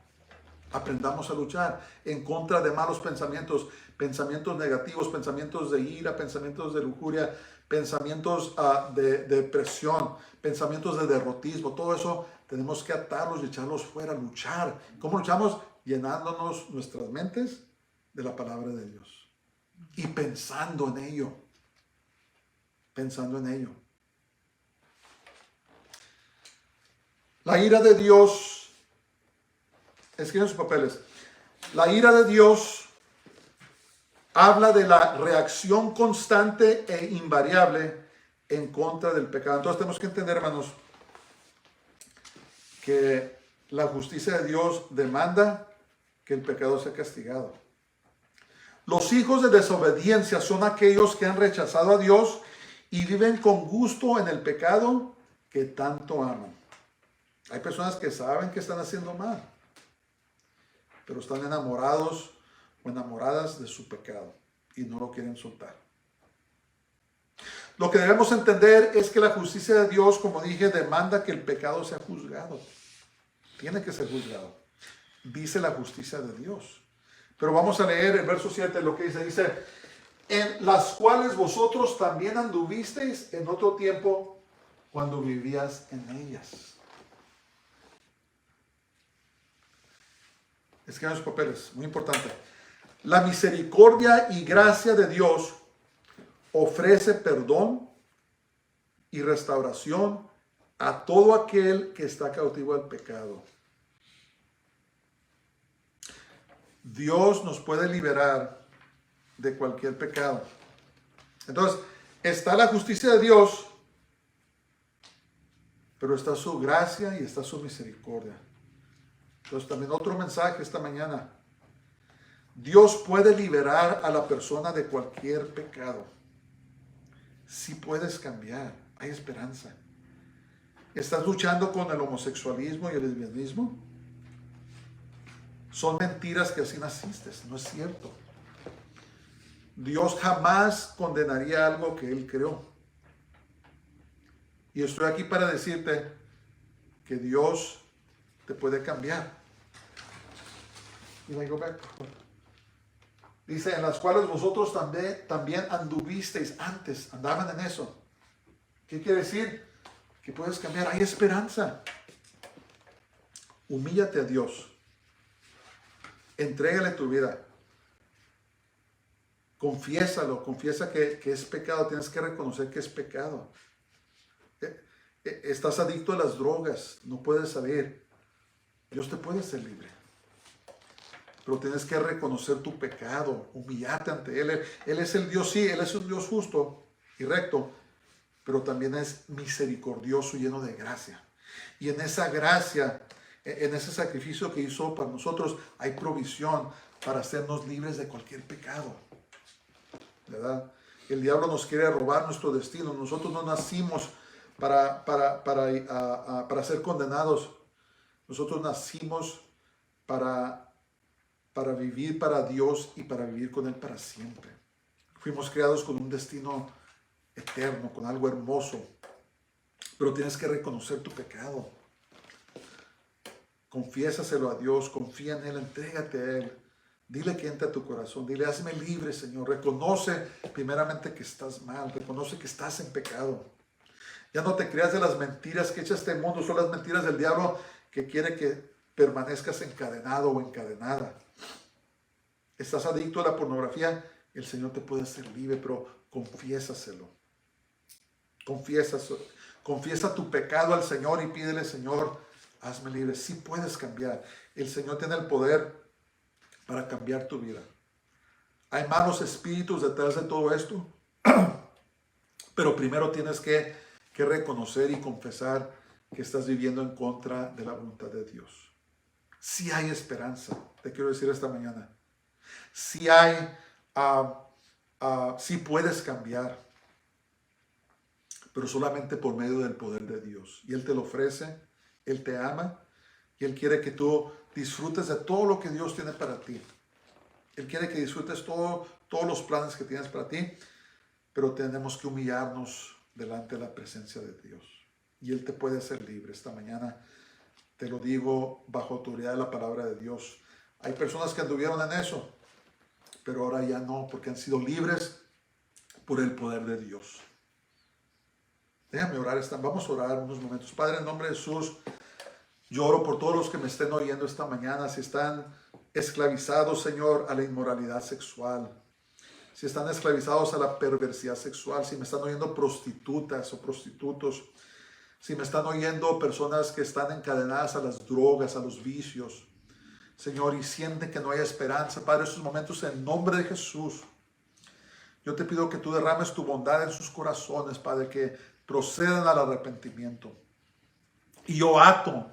aprendamos a luchar en contra de malos pensamientos, pensamientos negativos, pensamientos de ira, pensamientos de lujuria, pensamientos de depresión, pensamientos de derrotismo. Todo eso tenemos que atarlos y echarlos fuera, luchar. ¿Cómo luchamos? Llenándonos nuestras mentes de la palabra de Dios y pensando en ello, pensando en ello. La ira de Dios, escriben sus papeles, la ira de Dios habla de la reacción constante e invariable en contra del pecado. Entonces tenemos que entender, hermanos, que la justicia de Dios demanda que el pecado sea castigado. Los hijos de desobediencia son aquellos que han rechazado a Dios y viven con gusto en el pecado que tanto aman. Hay personas que saben que están haciendo mal, pero están enamorados o enamoradas de su pecado y no lo quieren soltar. Lo que debemos entender es que la justicia de Dios, como dije, demanda que el pecado sea juzgado. tiene que ser juzgado. Dice la justicia de Dios. Pero vamos a leer el verso 7, lo que dice, en las cuales vosotros también anduvisteis en otro tiempo cuando vivías en ellas. Escriban los papeles, muy importante. La misericordia y gracia de Dios ofrece perdón y restauración a todo aquel que está cautivo al pecado. Dios nos puede liberar de cualquier pecado. Entonces, está la justicia de Dios, pero está su gracia y está su misericordia. Entonces, también otro mensaje esta mañana. Dios puede liberar a la persona de cualquier pecado. Si puedes cambiar, hay esperanza. ¿Estás luchando con el homosexualismo y el lesbianismo? Son mentiras que así naciste, no es cierto. Dios jamás condenaría algo que Él creó. Y estoy aquí para decirte que Dios te puede cambiar. Dice, en las cuales vosotros también anduvisteis antes, andaban en eso. ¿Qué quiere decir? Que puedes cambiar, hay esperanza. Humíllate a Dios. Entrégale tu vida. Confiésalo, confiesa que es pecado, tienes que reconocer que es pecado. Estás adicto a las drogas, no puedes salir. Dios te puede hacer libre. Pero tienes que reconocer tu pecado, humillarte ante Él. Él es el Dios, sí, Él es un Dios justo y recto, pero también es misericordioso y lleno de gracia. Y en esa gracia, en ese sacrificio que hizo para nosotros, hay provisión para hacernos libres de cualquier pecado. ¿Verdad? El diablo nos quiere robar nuestro destino. Nosotros no nacimos para ser condenados. Nosotros nacimos para vivir para Dios y para vivir con Él para siempre. Fuimos creados con un destino eterno, con algo hermoso. Pero tienes que reconocer tu pecado. Confiésaselo a Dios, confía en Él, entrégate a Él. Dile que entre a tu corazón, dile, hazme libre, Señor. Reconoce primeramente que estás mal, reconoce que estás en pecado. Ya no te creas de las mentiras que echa este mundo, son las mentiras del diablo que quiere que permanezcas encadenado o encadenada. Estás adicto a la pornografía, el Señor te puede hacer libre, pero confiésaselo. Confiesa tu pecado al Señor y pídele, Señor, hazme libre. Sí puedes cambiar. El Señor tiene el poder para cambiar tu vida. Hay malos espíritus detrás de todo esto, pero primero tienes que reconocer y confesar que estás viviendo en contra de la voluntad de Dios. Sí hay esperanza, te quiero decir esta mañana. Sí puedes cambiar, pero solamente por medio del poder de Dios. Y Él te lo ofrece, Él te ama y Él quiere que tú disfrutes de todo lo que Dios tiene para ti. Él quiere que disfrutes todos los planes que tienes para ti, pero tenemos que humillarnos delante de la presencia de Dios. Y Él te puede hacer libre. Esta mañana te lo digo bajo autoridad de la palabra de Dios. Hay personas que anduvieron en eso, pero ahora ya no, porque han sido libres por el poder de Dios. Déjame orar, vamos a orar unos momentos. Padre, en nombre de Jesús, yo oro por todos los que me estén oyendo esta mañana, si están esclavizados, Señor, a la inmoralidad sexual, si están esclavizados a la perversidad sexual, si me están oyendo prostitutas o prostitutos, si me están oyendo personas que están encadenadas a las drogas, a los vicios, Señor, y sienten que no hay esperanza, Padre, en estos momentos, en nombre de Jesús, yo te pido que tú derrames tu bondad en sus corazones, Padre, que procedan al arrepentimiento. Y yo ato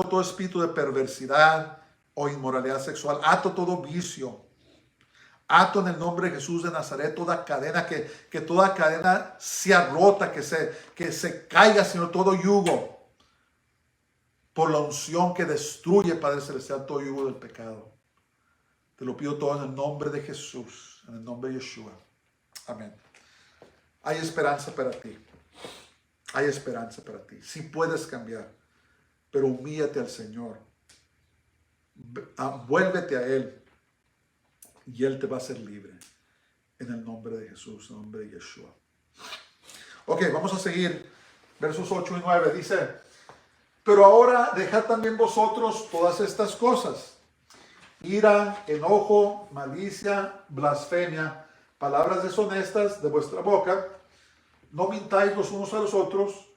todo espíritu de perversidad o inmoralidad sexual, ato todo vicio, ato en el nombre de Jesús de Nazaret toda cadena, que toda cadena sea rota, que se caiga, Señor, todo yugo, por la unción que destruye, Padre Celestial, todo yugo del pecado. Te lo pido todo en el nombre de Jesús, en el nombre de Yeshua. Amén. Hay esperanza para ti. Hay esperanza para ti. Sí puedes cambiar. pero humíllate al Señor. Vuélvete a Él y Él te va a hacer libre. En el nombre de Jesús, en el nombre de Yeshua. Ok, vamos a seguir. Versos 8 y 9 dice: pero ahora dejad también vosotros todas estas cosas: ira, enojo, malicia, blasfemia, palabras deshonestas de vuestra boca. No mintáis los unos a los otros,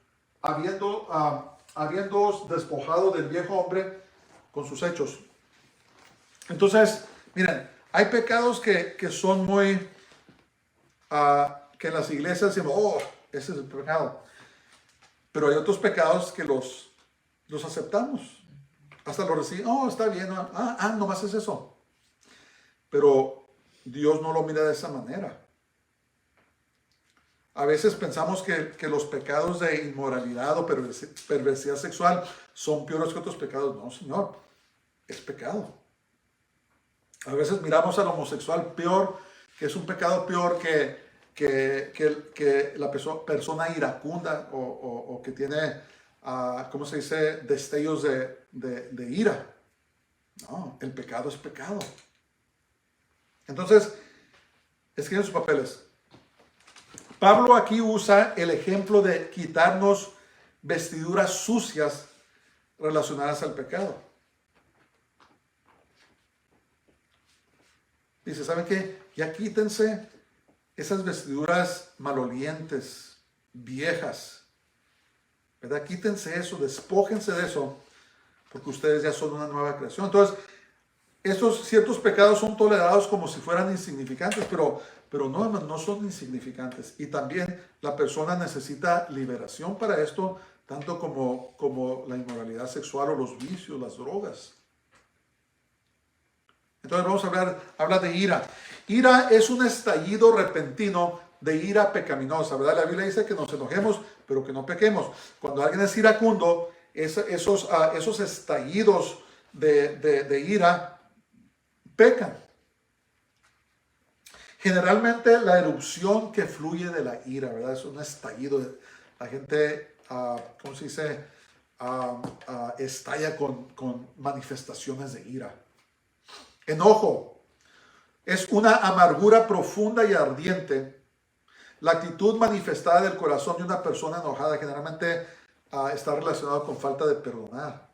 habiéndoos despojado del viejo hombre con sus hechos. Entonces, miren, hay pecados que son muy, que en las iglesias decimos, oh, ese es el pecado. Pero hay otros pecados que los aceptamos. Hasta lo recibimos, oh, está bien, nomás es eso. Pero Dios no lo mira de esa manera. A veces pensamos que los pecados de inmoralidad o perversidad sexual son peores que otros pecados. No, Señor, es pecado. A veces miramos al homosexual peor, que es un pecado peor que la persona iracunda o que tiene, ¿cómo se dice?, destellos de ira. No, el pecado es pecado. Entonces, escriben sus papeles. Pablo aquí usa el ejemplo de quitarnos vestiduras sucias relacionadas al pecado. Dice, ¿saben qué? Ya quítense esas vestiduras malolientes, viejas, ¿verdad? Quítense eso, despójense de eso, porque ustedes ya son una nueva creación. Entonces, estos ciertos pecados son tolerados como si fueran insignificantes, pero no son insignificantes. Y también la persona necesita liberación para esto, tanto como la inmoralidad sexual o los vicios, las drogas. Entonces vamos a hablar de ira. Ira es un estallido repentino de ira pecaminosa, ¿verdad? La Biblia dice que nos enojemos, pero que no pequemos. Cuando alguien es iracundo, esos estallidos de ira pecan. Generalmente la erupción que fluye de la ira, ¿verdad? Es un estallido. La gente, ¿cómo se dice? Estalla con manifestaciones de ira. Enojo es una amargura profunda y ardiente. La actitud manifestada del corazón de una persona enojada generalmente está relacionada con falta de perdonar.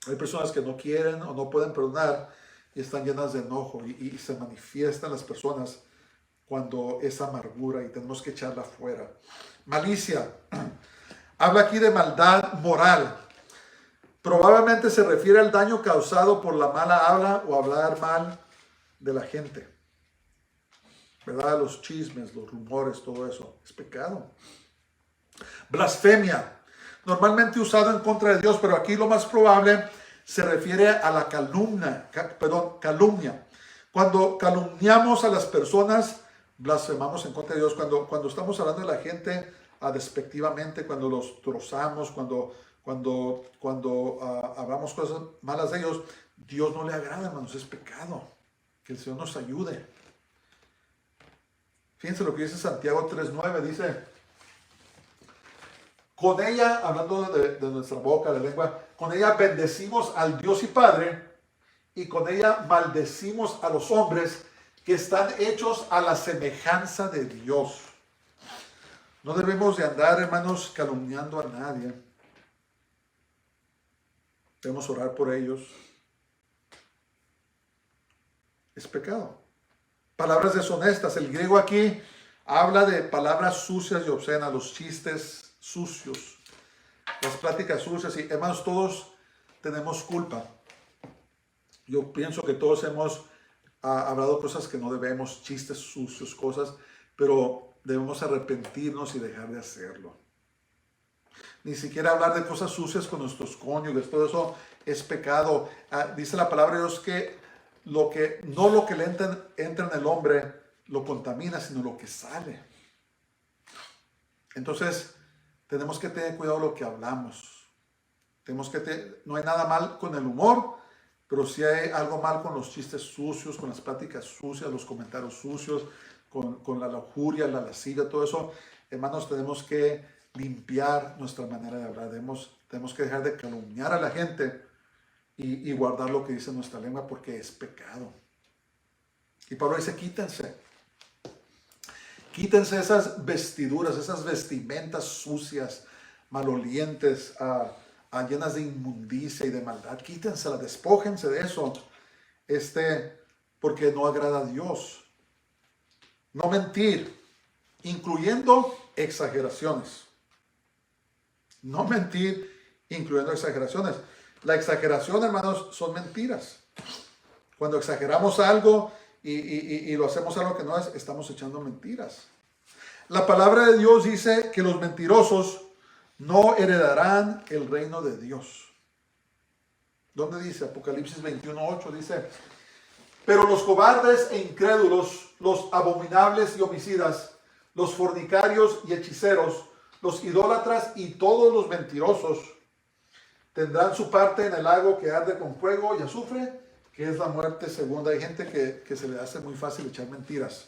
Hay personas que no quieren o no pueden perdonar y están llenas de enojo y se manifiestan las personas cuando es amargura y tenemos que echarla fuera. Malicia. Habla aquí de maldad moral. Probablemente se refiere al daño causado por la mala habla o hablar mal de la gente. ¿Verdad? Los chismes, los rumores, todo eso es pecado. Blasfemia. Normalmente usado en contra de Dios, pero aquí lo más probable se refiere a la calumnia. Cuando calumniamos a las personas, blasfemamos en contra de Dios. Cuando estamos hablando de la gente despectivamente, cuando los trozamos, cuando hablamos cosas malas de ellos, Dios no le agrada, hermanos, es pecado. Que el Señor nos ayude. Fíjense lo que dice Santiago 3:9, dice: con ella, hablando de nuestra boca, de lengua, con ella bendecimos al Dios y Padre, y con ella maldecimos a los hombres que están hechos a la semejanza de Dios. No debemos de andar, hermanos, calumniando a nadie. Debemos orar por ellos. Es pecado. Palabras deshonestas. El griego aquí habla de palabras sucias y obscenas, los chistes sucios, las pláticas sucias. Y hermanos, todos tenemos culpa. Yo pienso que todos hemos hablado cosas que no debemos, chistes sucios, cosas, pero debemos arrepentirnos y dejar de hacerlo. Ni siquiera hablar de cosas sucias con nuestros cónyuges, todo eso es pecado. Dice la palabra de Dios que lo que le entra en el hombre lo contamina, sino lo que sale. Entonces, tenemos que tener cuidado lo que hablamos. No hay nada mal con el humor, pero sí hay algo mal con los chistes sucios, con las pláticas sucias, los comentarios sucios, con la lujuria, la lascivia, todo eso. Hermanos, tenemos que limpiar nuestra manera de hablar. Tenemos que dejar de calumniar a la gente y guardar lo que dice nuestra lengua, porque es pecado. Y Pablo dice, quítense esas vestiduras, esas vestimentas sucias, malolientes, llenas de inmundicia y de maldad. Quítenselas, despójense de eso, porque no agrada a Dios. No mentir, incluyendo exageraciones. No mentir, incluyendo exageraciones. La exageración, hermanos, son mentiras. Cuando exageramos algo y lo hacemos algo que no es, estamos echando mentiras. La palabra de Dios dice que los mentirosos no heredarán el reino de Dios. ¿Dónde dice? Apocalipsis 21:8 dice: pero los cobardes e incrédulos, los abominables y homicidas, los fornicarios y hechiceros, los idólatras y todos los mentirosos tendrán su parte en el lago que arde con fuego y azufre, que es la muerte segunda. Hay gente que se le hace muy fácil echar mentiras.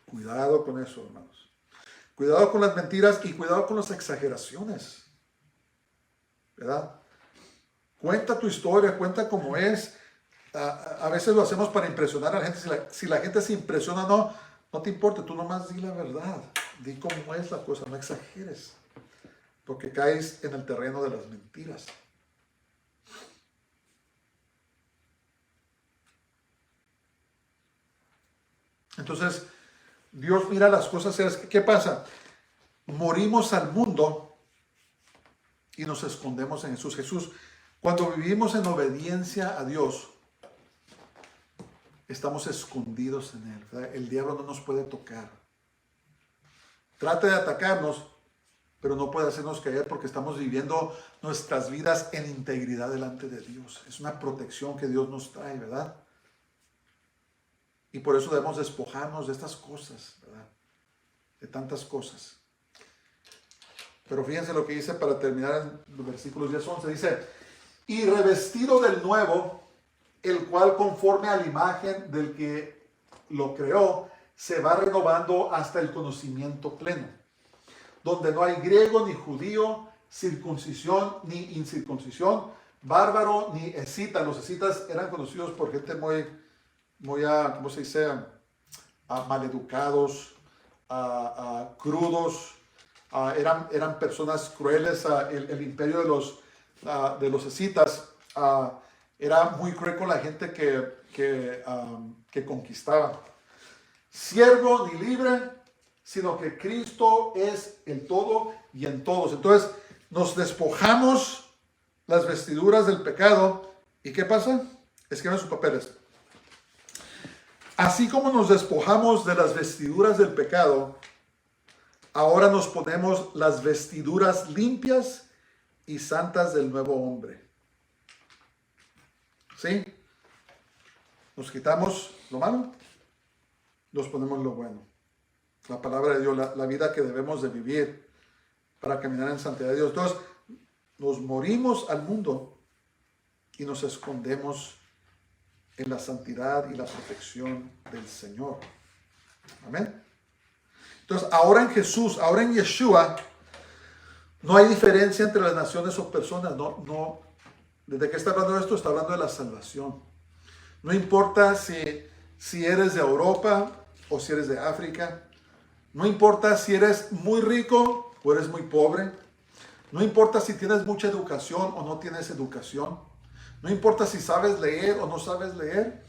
Cuidado con eso, hermanos. Cuidado con las mentiras y cuidado con las exageraciones, ¿verdad? Cuenta tu historia, cuenta cómo es. A veces lo hacemos para impresionar a la gente. Si la gente se impresiona o no, no te importa. Tú nomás di la verdad. Di cómo es la cosa, no exageres. Porque caes en el terreno de las mentiras. Entonces, Dios mira las cosas. ¿Qué pasa? Morimos al mundo y nos escondemos en Jesús. Jesús, cuando vivimos en obediencia a Dios, estamos escondidos en Él, ¿verdad? El diablo no nos puede tocar. Trata de atacarnos, pero no puede hacernos caer, porque estamos viviendo nuestras vidas en integridad delante de Dios. Es una protección que Dios nos trae, ¿verdad? Y por eso debemos despojarnos de estas cosas, ¿verdad? De tantas cosas. Pero fíjense lo que dice para terminar en los versículos 10-11. Dice: y revestido del nuevo, el cual conforme a la imagen del que lo creó, se va renovando hasta el conocimiento pleno, donde no hay griego ni judío, circuncisión ni incircuncisión, bárbaro ni escita. Los escitas eran conocidos por gente muy ¿cómo se dice? Maleducados, crudos, eran personas crueles. El imperio de los escitas era muy cruel con la gente que conquistaba. Siervo ni libre, sino que Cristo es el todo y en todos. Entonces nos despojamos las vestiduras del pecado. ¿Y qué pasa? Escriban sus papeles. Así como nos despojamos de las vestiduras del pecado, ahora nos ponemos las vestiduras limpias y santas del nuevo hombre. ¿Sí? Nos quitamos lo malo, nos ponemos lo bueno. La palabra de Dios, la vida que debemos de vivir para caminar en santidad de Dios. Entonces, nos morimos al mundo y nos escondemos en la santidad y la protección del Señor. Amén. Entonces, ahora en Jesús, ahora en Yeshua, no hay diferencia entre las naciones o personas. No. Desde que está hablando de esto, está hablando de la salvación. No importa si eres de Europa o si eres de África. No importa si eres muy rico o eres muy pobre. No importa si tienes mucha educación o no tienes educación. No importa si sabes leer o no sabes leer.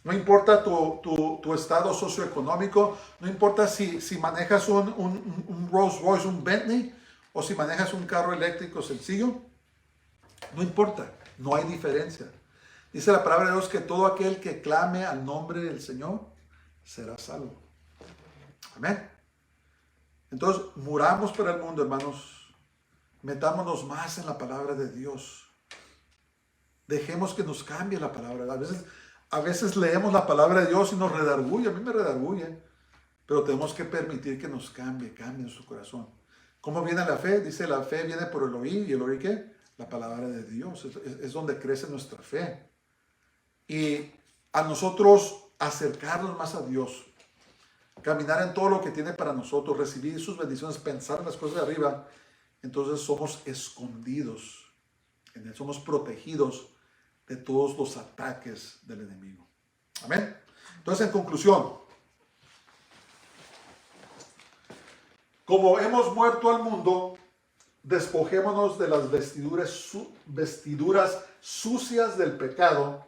No importa tu estado socioeconómico. No importa si manejas un Rolls Royce, un Bentley, o si manejas un carro eléctrico sencillo. No importa. No hay diferencia. Dice la palabra de Dios que todo aquel que clame al nombre del Señor será salvo. Amén. Entonces, muramos por el mundo, hermanos. Metámonos más en la palabra de Dios. Dejemos que nos cambie la palabra. A veces leemos la palabra de Dios y nos redarguye. A mí me redarguye. Pero tenemos que permitir que nos cambie nuestro corazón. ¿Cómo viene la fe? Dice, la fe viene por el oír. ¿Y el oír qué? La palabra de Dios. Es donde crece nuestra fe. Y a nosotros acercarnos más a Dios, caminar en todo lo que tiene para nosotros, recibir sus bendiciones, pensar en las cosas de arriba, entonces somos escondidos en Él, somos protegidos de todos los ataques del enemigo. Amén. Entonces, en conclusión, como hemos muerto al mundo, despojémonos de las vestiduras sucias del pecado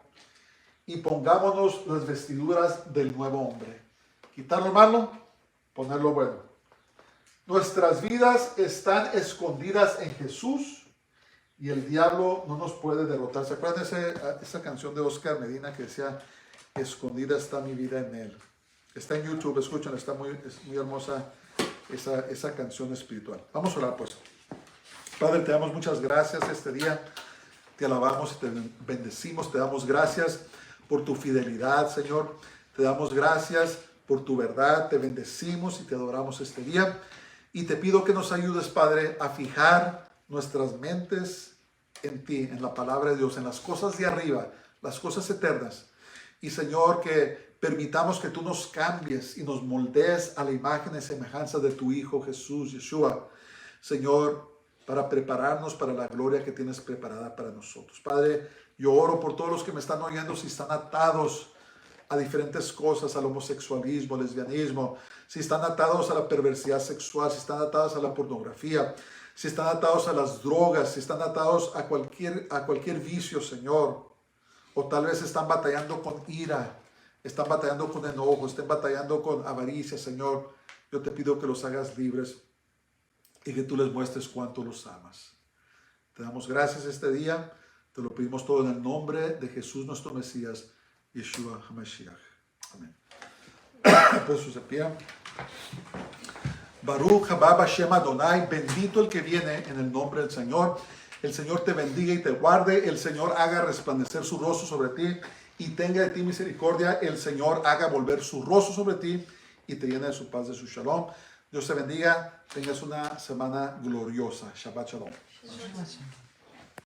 y pongámonos las vestiduras del nuevo hombre. Quitar lo malo, poner lo bueno. Nuestras vidas están escondidas en Jesús y el diablo no nos puede derrotar. ¿Se acuerdan de esa canción de Oscar Medina que decía, escondida está mi vida en Él? Está en YouTube, escuchen, es muy hermosa esa canción espiritual. Vamos a orar pues. Padre, te damos muchas gracias este día. Te alabamos y te bendecimos. Te damos gracias por tu fidelidad, Señor. Te damos gracias por tu verdad. Te bendecimos y te adoramos este día. Y te pido que nos ayudes, Padre, a fijar nuestras mentes en ti, en la palabra de Dios, en las cosas de arriba, las cosas eternas. Y, Señor, que permitamos que tú nos cambies y nos moldees a la imagen y semejanza de tu Hijo Jesús, Yeshua. Señor, para prepararnos para la gloria que tienes preparada para nosotros. Padre, yo oro por todos los que me están oyendo, si están atados a diferentes cosas, al homosexualismo, al lesbianismo, si están atados a la perversidad sexual, si están atados a la pornografía, si están atados a las drogas, si están atados a cualquier vicio, Señor, o tal vez están batallando con ira, están batallando con enojo, estén batallando con avaricia, Señor, yo te pido que los hagas libres y que tú les muestres cuánto los amas. Te damos gracias este día, te lo pedimos todo en el nombre de Jesús nuestro Mesías, Yeshua HaMashiach. Amén. Pues se pie. Baruch haba Hashem Adonai, bendito el que viene en el nombre del Señor. El Señor te bendiga y te guarde, el Señor haga resplandecer su rostro sobre ti y tenga de ti misericordia, el Señor haga volver su rostro sobre ti y te llene de su paz, de su shalom. Dios te bendiga, tengas una semana gloriosa. Shabbat shalom. Shabbat shalom.